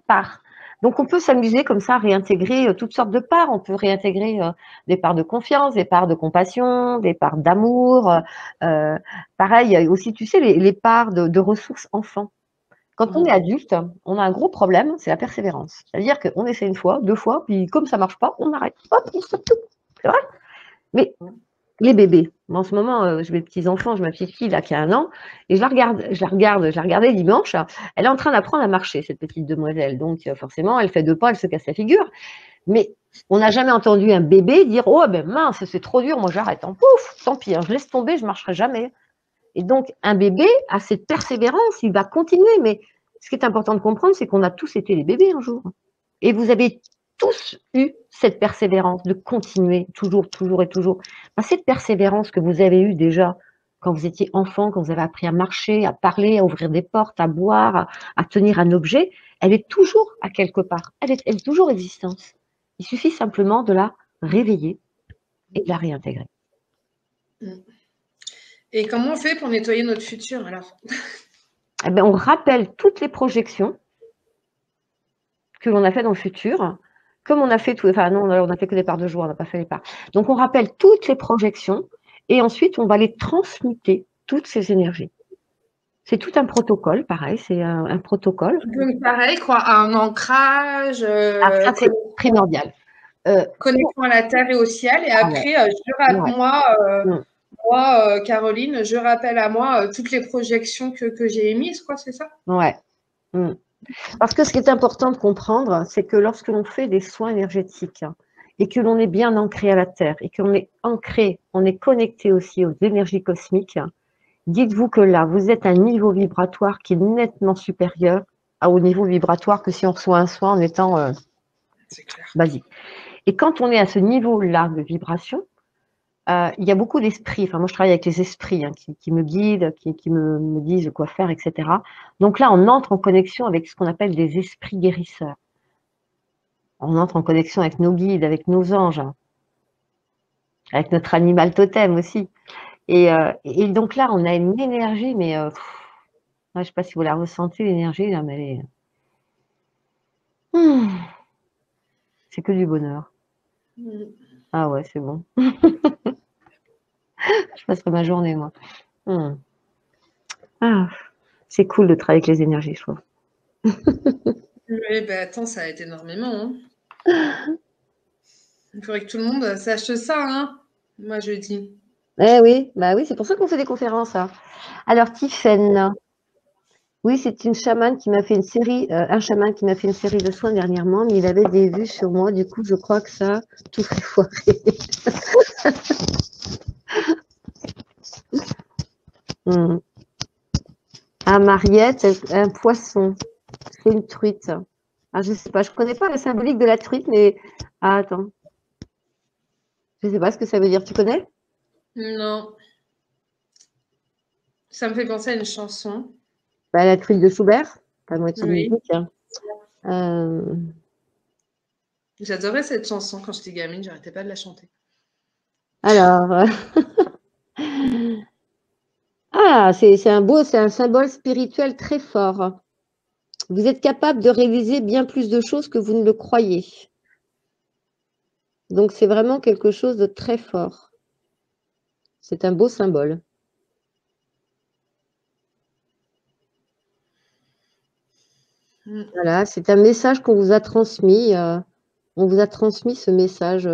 part. Donc, on peut s'amuser comme ça, réintégrer toutes sortes de parts. On peut réintégrer des parts de confiance, des parts de compassion, des parts d'amour. Pareil, il y a aussi, tu sais, les parts de ressources enfants. Quand on est adulte, on a un gros problème, c'est la persévérance. C'est-à-dire qu'on essaie une fois, deux fois, puis comme ça marche pas, on arrête. Hop, on stoppe tout. C'est vrai. Mais Les bébés. En ce moment, j'ai mes petits-enfants, j'ai ma petite fille là qui a 1 an, et je la regardais dimanche. Elle est en train d'apprendre à marcher, cette petite demoiselle. Donc forcément, elle fait 2 pas, elle se casse la figure. Mais on n'a jamais entendu un bébé dire: oh ben mince, c'est trop dur, moi j'arrête. Hein. Pouf, tant pis, hein, je laisse tomber, je ne marcherai jamais. Et donc, un bébé a cette persévérance, il va continuer. Mais ce qui est important de comprendre, c'est qu'on a tous été des bébés un jour. Et vous avez tous eu cette persévérance de continuer toujours, toujours et toujours. Cette persévérance que vous avez eue déjà quand vous étiez enfant, quand vous avez appris à marcher, à parler, à ouvrir des portes, à boire, à tenir un objet, elle est toujours à quelque part. Elle est toujours existence. Il suffit simplement de la réveiller et de la réintégrer. Et comment on fait pour nettoyer notre futur alors? Eh bien, on rappelle toutes les projections que l'on a fait dans le futur, comme on a fait tout, enfin non, on n'a fait que des parts de joie, on n'a pas fait les parts. Donc on rappelle toutes les projections et ensuite on va les transmuter, toutes ces énergies. C'est tout un protocole, pareil, c'est un protocole. Donc pareil, quoi, un ancrage, Ça c'est primordial. connexion à la terre et au ciel. Et après, ouais. moi, Caroline, je rappelle à moi toutes les projections que j'ai émises, quoi, c'est ça? Ouais. Parce que ce qui est important de comprendre, c'est que lorsque l'on fait des soins énergétiques et que l'on est bien ancré à la terre et qu'on est ancré, on est connecté aussi aux énergies cosmiques, dites-vous que là, vous êtes à un niveau vibratoire qui est nettement supérieur au niveau vibratoire que si on reçoit un soin en étant basique. Et quand on est à ce niveau-là de vibration, il y a beaucoup d'esprits. Enfin, moi, je travaille avec les esprits qui me guident, qui me disent quoi faire, etc. Donc là, on entre en connexion avec ce qu'on appelle des esprits guérisseurs. On entre en connexion avec nos guides, avec nos anges, avec notre animal totem aussi. Et donc là, on a une énergie, mais je ne sais pas si vous la ressentez, l'énergie, là, mais c'est que du bonheur. Ah ouais, c'est bon. Je passerai ma journée, moi. Ah, c'est cool de travailler avec les énergies, je trouve. Oui, ben attends, ça aide énormément. Hein. Il faudrait que tout le monde sache ça, hein. Moi, je dis. Eh oui, bah oui, c'est pour ça qu'on fait des conférences. Hein. Alors, Tiffaine, oui, c'est une chamane qui m'a fait une série, un chaman qui m'a fait une série de soins dernièrement, mais il avait des vues sur moi, du coup, je crois que ça a tout fait foirer. Ah, Mariette, un poisson, c'est une truite. Ah, je sais pas, je connais pas la symbolique de la truite, mais ah, attends, je sais pas ce que ça veut dire. Tu connais? Non. Ça me fait penser à une chanson. Bah, la truite de Schubert, pas moitié de Oui. musique. Hein. J'adorais cette chanson quand j'étais gamine, j'arrêtais pas de la chanter. Alors, ah, c'est un symbole spirituel très fort. Vous êtes capable de réaliser bien plus de choses que vous ne le croyez. Donc, c'est vraiment quelque chose de très fort. C'est un beau symbole. Voilà, c'est un message qu'on vous a transmis. On vous a transmis ce message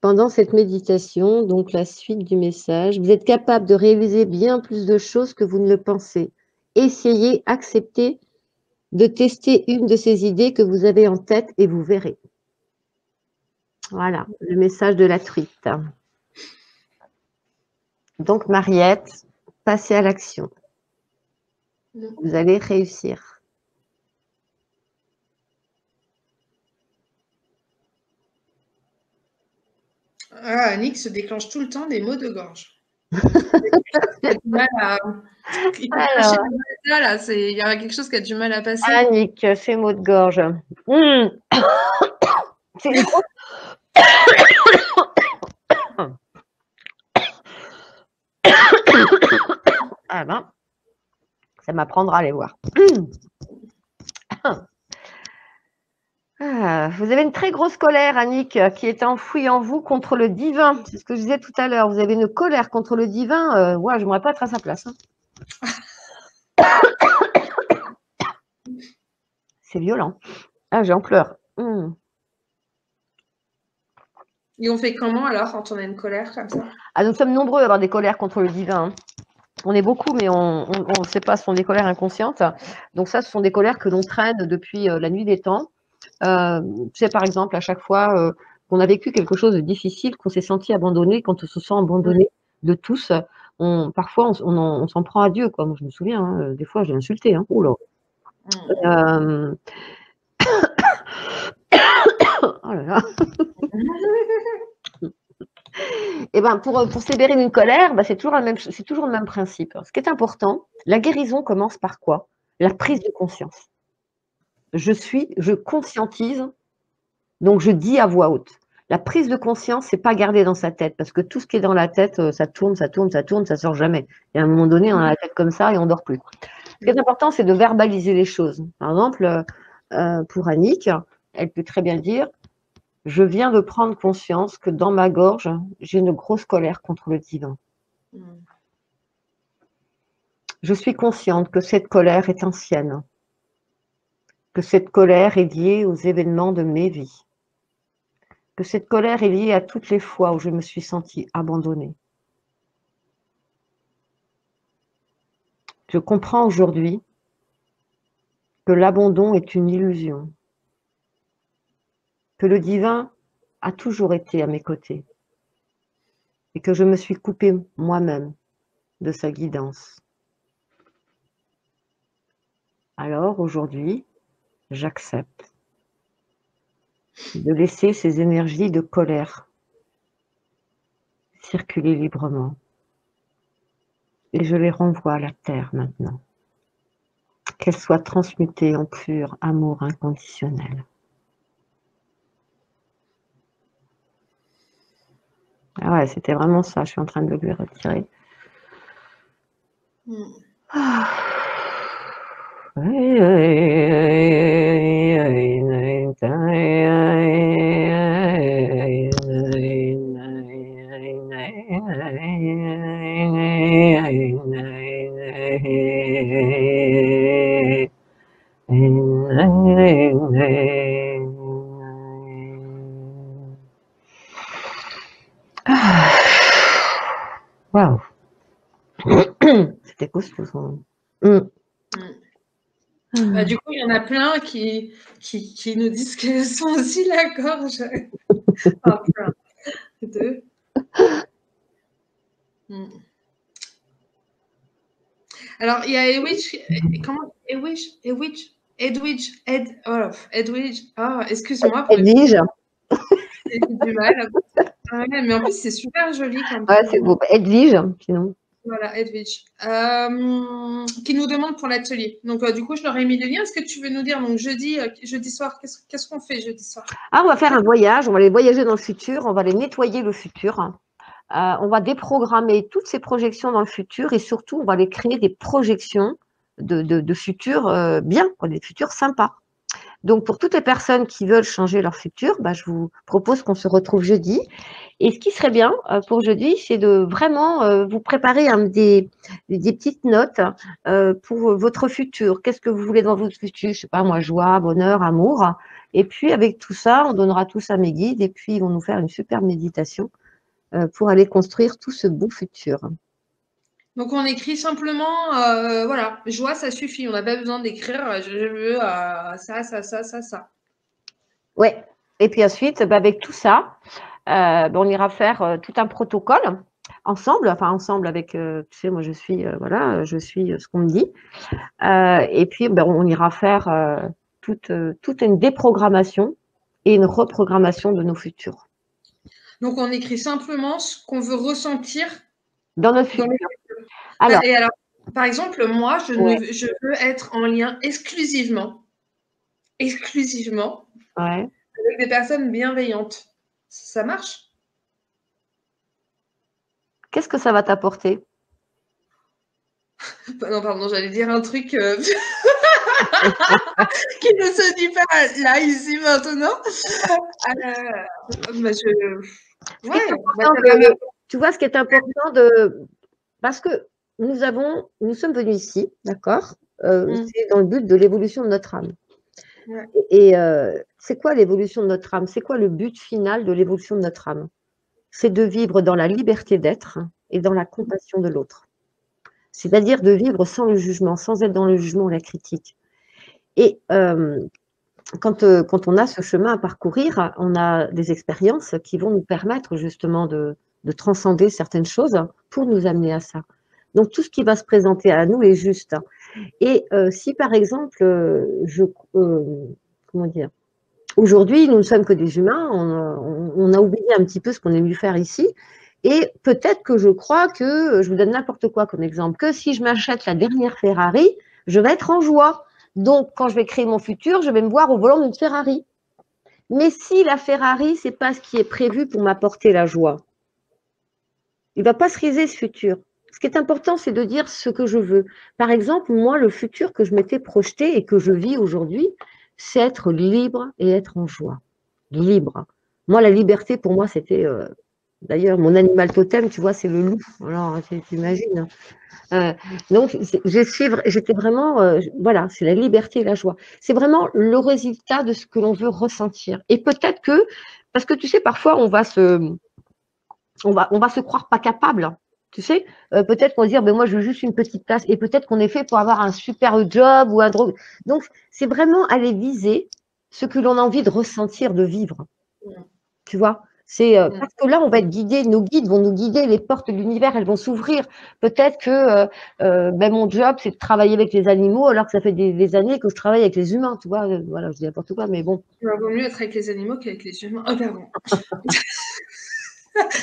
pendant cette méditation. Donc, la suite du message. Vous êtes capable de réaliser bien plus de choses que vous ne le pensez. Essayez, acceptez de tester une de ces idées que vous avez en tête et vous verrez. Voilà, le message de la truite. Donc, Mariette, passez à l'action. Vous allez réussir. Ah, Annick se déclenche tout le temps des maux de gorge. Alors, Il y a quelque chose qui a du mal à passer. Annick, ces mots de gorge. C'est une grosse... Ah ben, ça m'apprendra à aller voir. Ah, vous avez une très grosse colère, Annick, qui est enfouie en vous contre le divin. C'est ce que je disais tout à l'heure. Vous avez une colère contre le divin. Ouais, je n'aimerais pas être à sa place. Hein. C'est violent. Ah, j'en pleure. Et on fait comment alors quand on a une colère comme ça? Ah, nous sommes nombreux à avoir des colères contre le divin, hein. On est beaucoup, mais on ne sait pas, ce sont des colères inconscientes. Donc ça, ce sont des colères que l'on traîne depuis la nuit des temps. Tu sais, par exemple, à chaque fois qu'on a vécu quelque chose de difficile, qu'on s'est senti abandonné, quand on se sent Mmh. abandonné de tous, parfois on s'en prend à Dieu, quoi. Moi, je me souviens, hein, des fois, j'ai insulté. Hein. Oula. Mmh. Euh, oh là là. Et ben pour se libérer d'une colère, ben, c'est toujours le même principe. Ce qui est important, la guérison commence par quoi? La prise de conscience. Je conscientise, donc je dis à voix haute. La prise de conscience, c'est pas garder dans sa tête, parce que tout ce qui est dans la tête, ça tourne, ça tourne, ça tourne, ça sort jamais. Et à un moment donné, on a la tête comme ça et on dort plus. Ce qui est important, c'est de verbaliser les choses. Par exemple, pour Annick, elle peut très bien dire, je viens de prendre conscience que dans ma gorge, j'ai une grosse colère contre le divin. Mmh. Je suis consciente que cette colère est ancienne, que cette colère est liée aux événements de mes vies, que cette colère est liée à toutes les fois où je me suis sentie abandonnée. Je comprends aujourd'hui que l'abandon est une illusion, que le divin a toujours été à mes côtés et que je me suis coupée moi-même de sa guidance. Alors aujourd'hui, j'accepte de laisser ces énergies de colère circuler librement et je les renvoie à la terre maintenant. Qu'elles soient transmutées en pur amour inconditionnel. Ah ouais, c'était vraiment ça, je suis en train de lui retirer. Mmh. Waouh, c'était costaud son. Mm. Mmh. Bah, du coup, il y en a plein qui nous disent qu'elles sont aussi la gorge. Enfin, plein. 2. Mmh. Alors, il y a Ewich, comment Edwidge. Ah, excuse-moi pour les Edwige, j'ai du mal. Ah ouais, mais en plus, c'est super joli comme ouais, c'est prénom. beau. Edwige, sinon. Voilà, Edwidge. Qui nous demande pour l'atelier. Donc, du coup, je leur ai mis le lien. Est-ce que tu veux nous dire, donc, jeudi soir, qu'est-ce qu'on fait jeudi soir? Ah, on va faire un voyage, on va aller voyager dans le futur, on va aller nettoyer le futur. On va déprogrammer toutes ces projections dans le futur et surtout, on va aller créer des projections de futur bien, des futurs sympas. Donc, pour toutes les personnes qui veulent changer leur futur, bah, je vous propose qu'on se retrouve jeudi. Et ce qui serait bien pour jeudi, c'est de vraiment vous préparer des petites notes pour votre futur. Qu'est-ce que vous voulez dans votre futur? Je sais pas, moi, joie, bonheur, amour. Et puis, avec tout ça, on donnera tout ça à mes guides et puis ils vont nous faire une super méditation pour aller construire tout ce beau futur. Donc, on écrit simplement, voilà, joie, ça suffit. On n'a pas besoin d'écrire, je veux ça, ça, ça, ça, ça. Ouais. Et puis ensuite, bah, avec tout ça, on ira faire tout un protocole ensemble, enfin ensemble avec, tu sais, moi je suis, voilà, je suis ce qu'on me dit. Et puis, ben, on ira faire toute une déprogrammation et une reprogrammation de nos futurs. Donc, on écrit simplement ce qu'on veut ressentir Dans notre dans le futur. Alors, Et alors, par exemple, moi, ouais, je veux être en lien exclusivement ouais. avec des personnes bienveillantes. Ça marche? Qu'est-ce que ça va t'apporter? Non, pardon, j'allais dire un truc qui ne se dit pas là, ici, maintenant. Bah, Ce qui est ouais, bah, important ça va tu vois, ce qui est important parce que nous sommes venus ici, d'accord? Mmh. C'est dans le but de l'évolution de notre âme. Ouais. Et c'est quoi l'évolution de notre âme? C'est quoi le but final de l'évolution de notre âme? C'est de vivre dans la liberté d'être et dans la compassion de l'autre. C'est-à-dire de vivre sans le jugement, sans être dans le jugement ou la critique. Et quand on a ce chemin à parcourir, on a des expériences qui vont nous permettre justement de transcender certaines choses pour nous amener à ça. Donc tout ce qui va se présenter à nous est juste. Et si par exemple, comment dire, aujourd'hui nous ne sommes que des humains, on a oublié un petit peu ce qu'on est venu faire ici. Et peut-être que je crois que, je vous donne n'importe quoi comme exemple, que si je m'achète la dernière Ferrari, je vais être en joie. Donc, quand je vais créer mon futur, je vais me voir au volant d'une Ferrari. Mais si la Ferrari, c'est pas ce qui est prévu pour m'apporter la joie, il va pas se réaliser ce futur. Ce qui est important, c'est de dire ce que je veux. Par exemple, moi, le futur que je m'étais projeté et que je vis aujourd'hui, c'est être libre et être en joie. Libre. Moi, la liberté, pour moi, c'était d'ailleurs mon animal totem, tu vois, c'est le loup. Alors, tu imagines. Donc, j'étais vraiment, voilà, c'est la liberté et la joie. C'est vraiment le résultat de ce que l'on veut ressentir. Et peut-être que, parce que tu sais, parfois, on va se croire pas capable. Tu sais, peut-être qu'on va dire, ben moi, je veux juste une petite place. Et peut-être qu'on est fait pour avoir un super job ou un drogue. Donc, c'est vraiment aller viser ce que l'on a envie de ressentir, de vivre. Tu vois, c'est parce que là, on va être guidé, nos guides vont nous guider, les portes de l'univers, elles vont s'ouvrir. Peut-être que ben, mon job, c'est de travailler avec les animaux, alors que ça fait des années que je travaille avec les humains, tu vois. Voilà, je dis n'importe quoi, mais bon. Il vaut mieux être avec les animaux qu'avec les humains. Oh, pardon.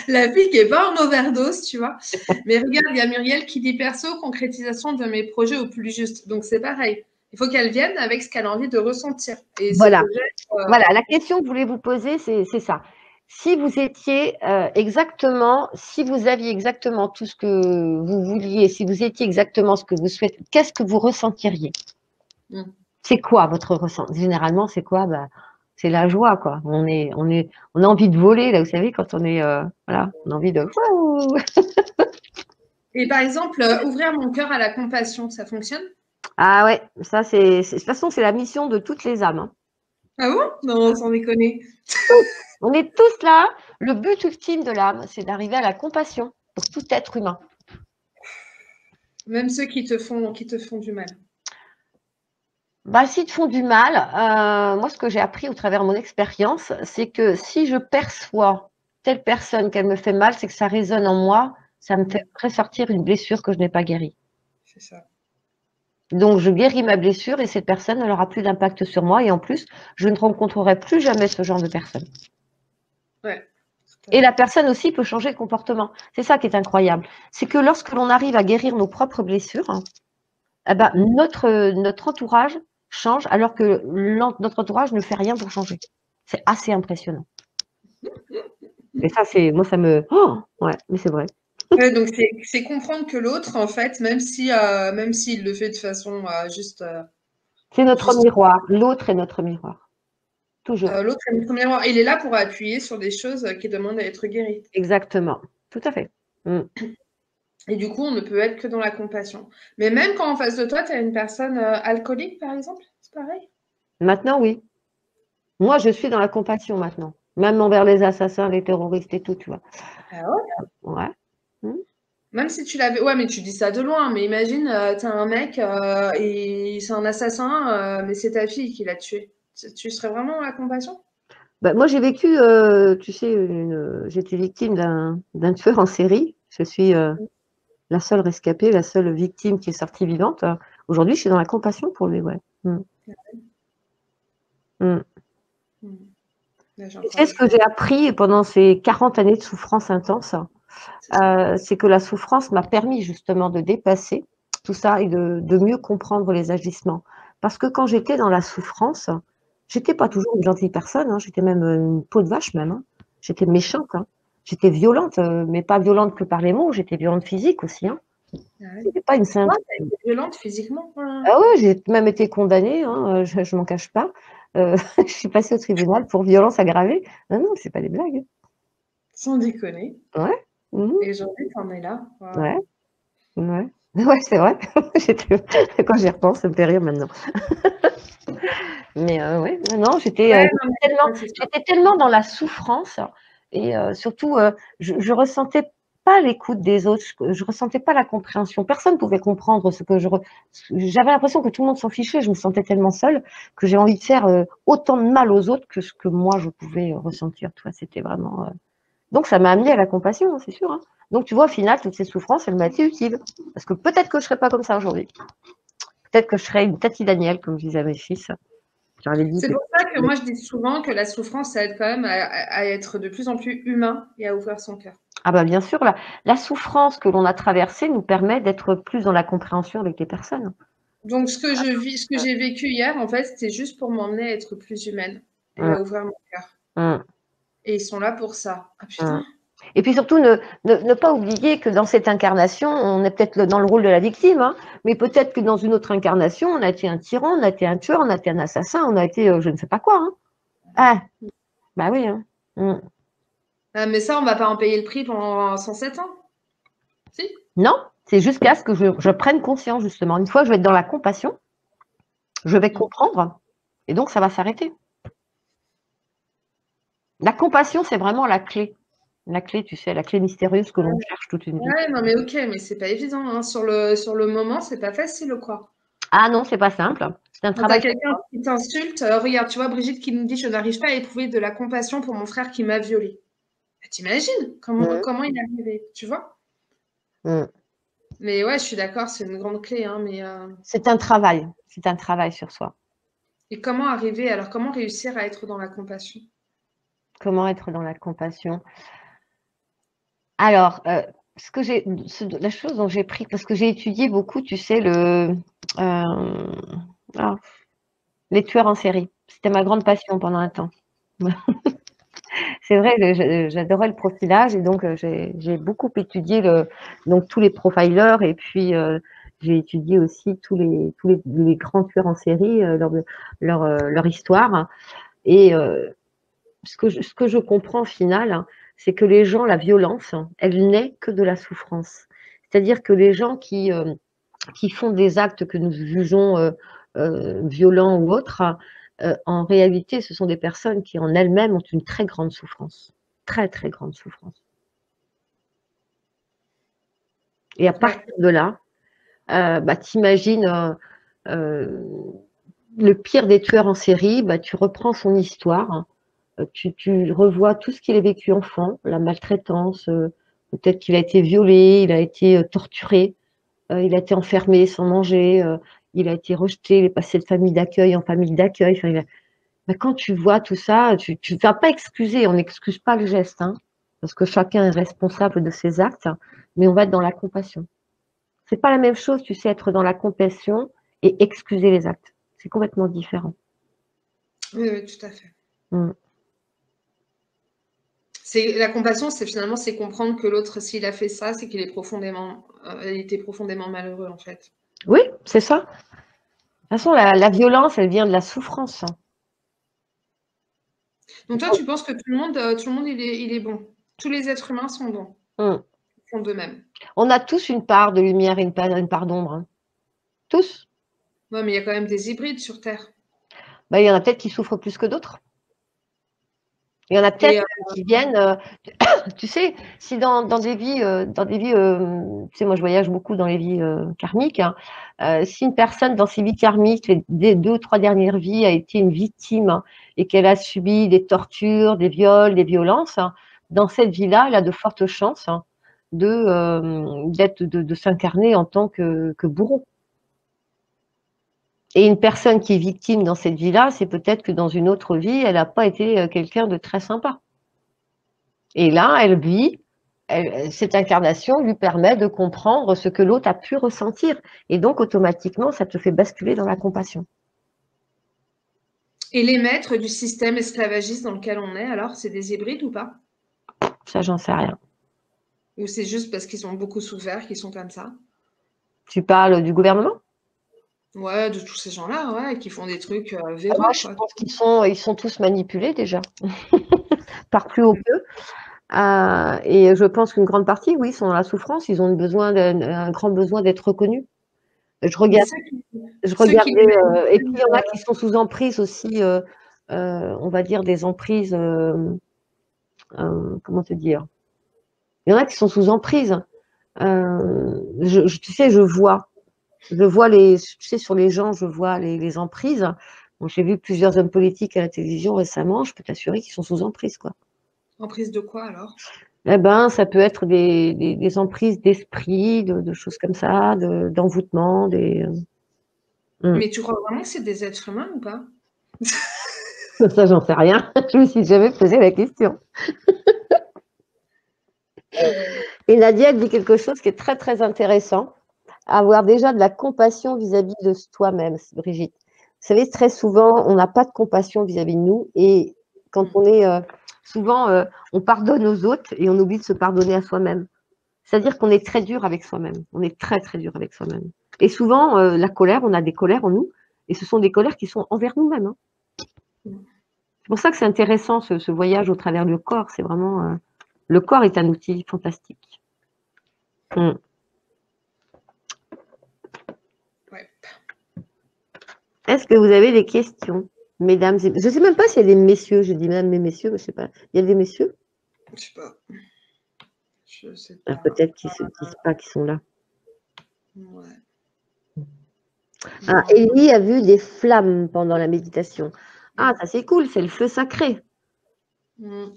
La fille qui est pas en overdose, tu vois. Mais regarde, il y a Muriel qui dit perso, concrétisation de mes projets au plus juste. Donc c'est pareil. Il faut qu'elle vienne avec ce qu'elle a envie de ressentir. Et ce Voilà, projet, voilà. La question que je voulais vous poser, c'est ça. Si vous étiez exactement, si vous aviez exactement tout ce que vous vouliez, si vous étiez exactement ce que vous souhaitez, qu'est-ce que vous ressentiriez? C'est quoi votre ressenti? Généralement, c'est quoi? Bah, c'est la joie, quoi. On a envie de voler, là, vous savez, quand on est, voilà, on a envie de. Et par exemple, ouvrir mon cœur à la compassion, ça fonctionne? Ah ouais, ça, de toute façon, c'est la mission de toutes les âmes, hein. Ah bon? Non, sans déconner. On est tous là. Le but ultime de l'âme, c'est d'arriver à la compassion pour tout être humain. Même ceux qui te font du mal. Bah, s'ils te font du mal, moi, ce que j'ai appris au travers de mon expérience, c'est que si je perçois telle personne qu'elle me fait mal, c'est que ça résonne en moi, ça me fait ressortir une blessure que je n'ai pas guérie. C'est ça. Donc, je guéris ma blessure et cette personne n'aura plus d'impact sur moi. Et en plus, je ne rencontrerai plus jamais ce genre de personne. Ouais. Et la personne aussi peut changer de comportement. C'est ça qui est incroyable. C'est que lorsque l'on arrive à guérir nos propres blessures, eh ben, notre entourage change alors que notre entourage ne fait rien pour changer. C'est assez impressionnant. Et ça, moi, ça me. Oh, ouais, mais c'est vrai. Ouais, donc c'est comprendre que l'autre, en fait, même s'il le fait de façon juste, C'est notre juste miroir. L'autre est notre miroir. Toujours. l'autre est le premier, il est là pour appuyer sur des choses qui demandent à être guéries. Exactement. Tout à fait. Mm. Et du coup, on ne peut être que dans la compassion. Mais même quand en face de toi, tu as une personne alcoolique, par exemple, c'est pareil. Maintenant, oui. Moi, je suis dans la compassion maintenant. Même envers les assassins, les terroristes et tout, tu vois. Ah ouais. Ouais. Mm. Même si tu l'avais. Ouais, mais tu dis ça de loin. Mais imagine, t'as un mec et c'est un assassin, mais c'est ta fille qui l'a tué. Tu serais vraiment dans la compassion? Bah, moi, j'ai vécu, tu sais, j'étais victime d'un tueur en série. Je suis la seule rescapée, la seule victime qui est sortie vivante. Aujourd'hui, je suis dans la compassion pour lui, ouais. Mm. Mm. Là, Tu sais ce j'encourage que beaucoup. j'ai appris pendant ces 40 années de souffrance intense, c'est que la souffrance m'a permis justement de dépasser tout ça et de mieux comprendre les agissements. Parce que quand j'étais dans la souffrance, j'étais pas toujours une gentille personne, hein, j'étais même une peau de vache même, hein. J'étais méchante, hein. J'étais violente, mais pas violente que par les mots, j'étais violente physique aussi, hein. Ah ouais. J'étais pas une sainte. Toi, tu été violente physiquement? Ah ouais, j'ai même été condamnée, hein, je m'en cache pas. Je suis passée au tribunal pour violence aggravée. Non, non, c'est pas des blagues. Sans déconner. Ouais. Mhm. Et aujourd'hui, t'en es là. Ouais. Waouh. Ouais. Ouais, c'est vrai. Quand j'y repense, ça me fait rire maintenant. Mais ouais, non, Ouais, non, mais ouais, c'est ça. j'étais tellement dans la souffrance et surtout, je ressentais pas l'écoute des autres, je ressentais pas la compréhension. Personne pouvait comprendre ce que j'avais l'impression que tout le monde s'en fichait. Je me sentais tellement seule que j'ai envie de faire autant de mal aux autres que ce que moi je pouvais ressentir. Tu vois, c'était vraiment. Donc ça m'a amené à la compassion, hein, c'est sûr. Hein. Donc tu vois, au final, toutes ces souffrances, elles m'ont été utiles. Parce que peut-être que je serais pas comme ça aujourd'hui. Peut-être que je serais une Tati Daniel, comme je disais à mes fils. J'avais dit C'est que pour ça que moi, je dis souvent que la souffrance, ça aide quand même à être de plus en plus humain et à ouvrir son cœur. ah bah bien sûr, la souffrance que l'on a traversée nous permet d'être plus dans la compréhension avec les personnes. Donc, ce que j'ai vécu hier, en fait, c'était juste pour m'emmener à être plus humaine et Hum, à ouvrir mon cœur. hum, Et ils sont là pour ça. Ah hum. putain. Et puis surtout, ne pas oublier que dans cette incarnation, on est peut-être dans le rôle de la victime, hein, mais peut-être que dans une autre incarnation, on a été un tyran, on a été un tueur, on a été un assassin, on a été je ne sais pas quoi. Hein. Ah, bah oui. Hein. Hum. Ah, mais ça, on va pas en payer le prix pendant 107 ans. Si? Non, c'est jusqu'à ce que je prenne conscience, justement. Une fois que je vais être dans la compassion, je vais Mm. comprendre, et donc ça va s'arrêter. La compassion, c'est vraiment la clé. La clé, tu sais, la clé mystérieuse que l'on cherche toute une vie. Ouais, non, mais ok, mais c'est pas évident, hein. Sur le moment, c'est pas facile, quoi. Ah non, c'est pas simple. C'est un Quand t'as travail sur quelqu'un soi. qui t'insulte, regarde, tu vois, Brigitte qui nous dit: «Je n'arrive pas à éprouver de la compassion pour mon frère qui m'a violée». Bah, tu Mmh, comment il est arrivé, tu vois? mmh. Mais ouais, je suis d'accord, c'est une grande clé, hein, mais C'est un travail sur soi. et comment arriver alors comment réussir à être dans la compassion? Comment être dans la compassion? Alors, la chose dont j'ai pris, parce que j'ai étudié beaucoup, tu sais, ah, les tueurs en série. C'était ma grande passion pendant un temps. C'est vrai, j'adorais le profilage et donc j'ai beaucoup étudié donc tous les profilers et puis j'ai étudié aussi les grands tueurs en série, leur histoire. Et ce que je comprends au final, hein, c'est que les gens, la violence, hein, elle n'est que de la souffrance. C'est-à-dire que les gens qui font des actes que nous jugeons violents ou autres, en réalité, ce sont des personnes qui en elles-mêmes ont une très grande souffrance, très très grande souffrance. Et à Ouais. partir de là, bah, t'imagines euh, le pire des tueurs en série, bah, tu reprends son histoire, hein, tu revois tout ce qu'il a vécu enfant, la maltraitance, peut-être qu'il a été violé, il a été torturé, il a été enfermé sans manger, il a été rejeté, il est passé de famille d'accueil en famille d'accueil. Enfin, mais quand tu vois tout ça, tu ne vas pas excuser, on n'excuse pas le geste, hein, parce que chacun est responsable de ses actes, mais on va être dans la compassion. C'est pas la même chose, tu sais, être dans la compassion et excuser les actes. C'est complètement différent. Oui, oui, tout à fait. Mm. C'est la compassion, c'est finalement, c'est comprendre que l'autre, s'il a fait ça, c'est qu'il est il était profondément malheureux, en fait. Oui, c'est ça. De toute façon, la violence, elle vient de la souffrance. Hein. Donc toi, tu penses que tout le monde, il est bon. Tous les êtres humains sont bons, Mm. ils font d'eux-mêmes. On a tous une part de lumière et une part d'ombre. Hein. Tous. Ouais, mais il y a quand même des hybrides sur Terre. Ben, il y en a peut-être qui souffrent plus que d'autres. Il y en a peut-être Et qui viennent, tu sais, si dans des vies, tu sais, moi je voyage beaucoup dans les vies karmiques. Hein, si une personne dans ses vies karmiques, les 2 ou 3 dernières vies, a été une victime hein, et qu'elle a subi des tortures, des viols, des violences, hein, dans cette vie-là, elle a de fortes chances hein, de s'incarner en tant que bourreau. Et une personne qui est victime dans cette vie-là, c'est peut-être que dans une autre vie, elle n'a pas été quelqu'un de très sympa. Et là, elle vit, cette incarnation lui permet de comprendre ce que l'autre a pu ressentir. Et donc, automatiquement, ça te fait basculer dans la compassion. les maîtres du système esclavagiste dans lequel on est, alors, c'est des hybrides ou pas? Ça, j'en sais rien. Ou c'est juste parce qu'ils ont beaucoup souffert qu'ils sont comme ça? Tu parles du gouvernement? Ouais, de tous ces gens-là, ouais, qui font des trucs Moi, véreux, je quoi. pense ils sont tous manipulés déjà, par plus haut qu'eux. Et je pense qu'une grande partie, oui, sont dans la souffrance. Ils ont un grand besoin d'être reconnus. Je Mais regarde, Je Ceux qui regardais, et puis il y en a manipulent, qui sont sous emprise aussi, on va dire des emprises, comment te dire? Il y en a qui sont sous emprise. Tu sais, je vois tu sais, sur les gens, je vois les emprises. Bon, j'ai vu plusieurs hommes politiques à la télévision récemment, je peux t'assurer qu'ils sont sous emprise, quoi. en prise de quoi alors? Eh ben, ça peut être des emprises d'esprit, de choses comme ça, d'envoûtement, Mais tu crois vraiment que c'est des êtres humains ou pas? Ça, j'en sais rien. Je me suis jamais posé la question. Et Nadia, elle dit quelque chose qui est très, très intéressant. Avoir déjà de la compassion vis-à-vis de toi-même, Brigitte. Vous savez, très souvent, on n'a pas de compassion vis-à-vis de nous. Et quand on est souvent, on pardonne aux autres et on oublie de se pardonner à soi-même. C'est-à-dire qu'on est très dur avec soi-même. On est très, très dur avec soi-même. Et souvent, la colère, on a des colères en nous. Et ce sont des colères qui sont envers nous-mêmes. Hein. C'est pour ça que c'est intéressant, ce voyage au travers du corps. C'est vraiment... le corps est un outil fantastique. Mm. Ouais. Est-ce que vous avez des questions, mesdames et... Je ne sais même pas s'il y a des messieurs. Je dis mesdames et messieurs, mais je ne sais pas. Il y a des messieurs? Je sais pas. Je sais Ah, pas. peut-être qu'ils ne se disent pas qu'ils sont là. Ouais. Ah, Non. Ellie a vu des flammes pendant la méditation. Ah, ça c'est cool, c'est le feu sacré.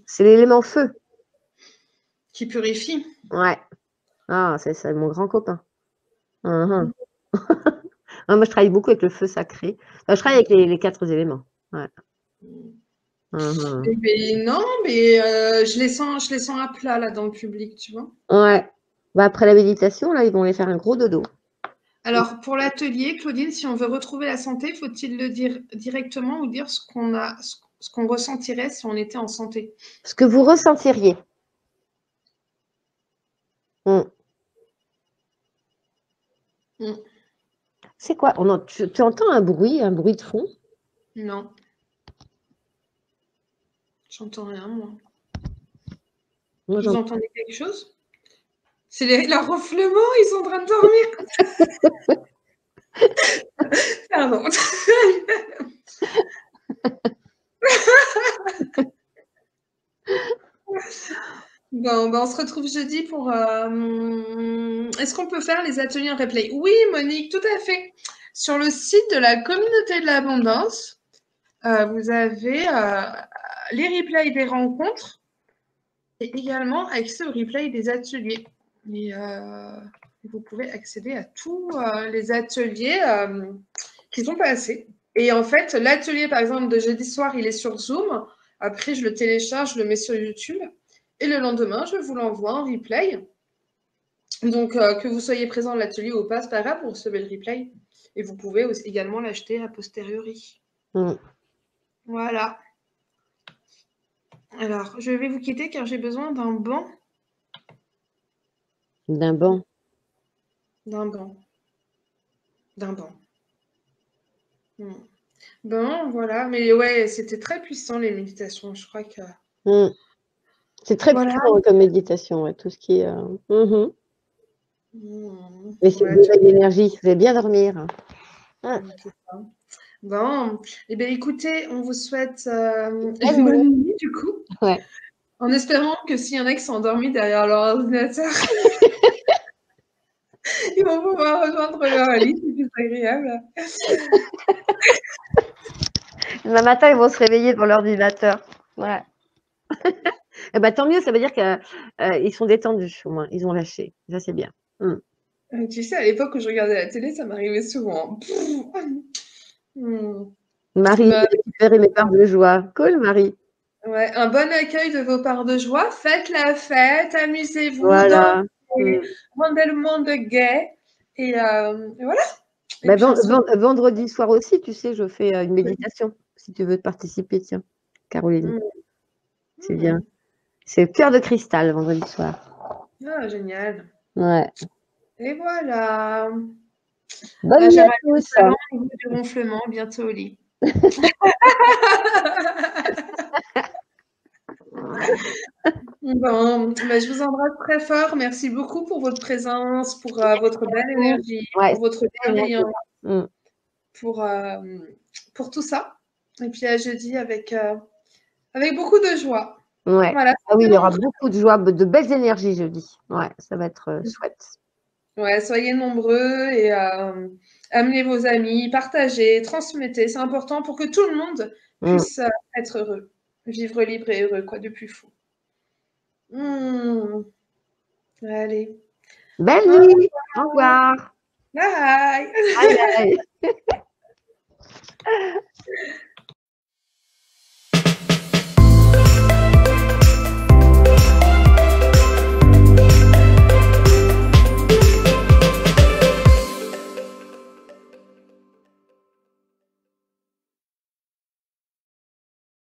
C'est l'élément feu. Qui purifie. Ouais. Ah, c'est ça, mon grand copain. Ah, moi, je travaille beaucoup avec le feu sacré. Enfin, je travaille avec les 4 éléments. Ouais. Eh ben, non, mais je les sens à plat là dans le public, tu vois. Ouais. Bah, après la méditation, là, ils vont aller faire un gros dodo. Alors, pour l'atelier, Claudine, si on veut retrouver la santé, faut-il le dire directement ou dire ce qu'on ressentirait si on était en santé? Ce que vous ressentiriez. Mm. C'est quoi? Tu entends un bruit de fond? Non, j'entends rien, moi. Moi, Vous entendez quelque chose? C'est leur ronflement, ils sont en train de dormir. Pardon. Bon, ben, on se retrouve jeudi pour. Est-ce qu'on peut faire les ateliers en replay? Oui, Monique, tout à fait. Sur le site de la communauté de l'abondance, vous avez les replays des rencontres et également accès aux replays des ateliers. Et vous pouvez accéder à tous les ateliers qui sont passés. Et en fait, l'atelier, par exemple, de jeudi soir, il est sur Zoom. Après, je le télécharge, je le mets sur YouTube. Et le lendemain, je vous l'envoie en replay. Donc, que vous soyez présent à l'atelier ou pas, c'est pas grave, vous recevez le replay. Et vous pouvez aussi également l'acheter a posteriori. Voilà. Alors, je vais vous quitter car j'ai besoin d'un banc. D'un banc. D'un banc. D'un banc. Bon, voilà. Mais ouais, c'était très puissant les méditations. Je crois que. C'est très Voilà. puissant comme méditation, ouais, tout ce qui est. Mais c'est Ouais, de l'énergie, vous allez bien dormir. c'est ça. Bon, eh bien, écoutez, on vous souhaite une bonne nuit du coup. Ouais. En espérant que s'il y en a qui sont endormis derrière leur ordinateur, ils vont pouvoir rejoindre leur lit, c'est plus agréable. Demain matin, ils vont se réveiller devant l'ordinateur. Ouais. Et bah, tant mieux, ça veut dire qu'ils sont détendus, au moins. Ils ont lâché. Ça, c'est bien. Tu sais, à l'époque où je regardais la télé, ça m'arrivait souvent. Marie, j'ai récupéré mes parts de joie. Cool, Marie. Ouais, un bon accueil de vos parts de joie. Faites la fête, amusez-vous, Voilà. dansez, rendez le monde gai. Et voilà. Et Bah, puis on se retrouve. vendredi soir aussi, tu sais, je fais une méditation. Si tu veux participer, tiens, Caroline. C'est bien. C'est cœur de cristal, vendredi soir. Ah, génial. Ouais. Et voilà. Bonne nuit à tous. Salon au bout du ronflement, bientôt au lit. Bon, bah, je vous embrasse très fort. Merci beaucoup pour votre présence, pour votre belle énergie, Ouais, pour votre c'est bienveillance. pour tout ça. Et puis à jeudi avec beaucoup de joie. Ouais. Voilà, Ah oui, il y aura nombreux. beaucoup de joie, de belles énergies jeudi. Ouais, ça va être chouette. Ouais, soyez nombreux et amenez vos amis, partagez, transmettez. C'est important pour que tout le monde puisse être heureux, vivre libre et heureux, quoi, de plus fou. Mmh. Allez. Belle Au nuit. Au revoir. Bye. Bye bye.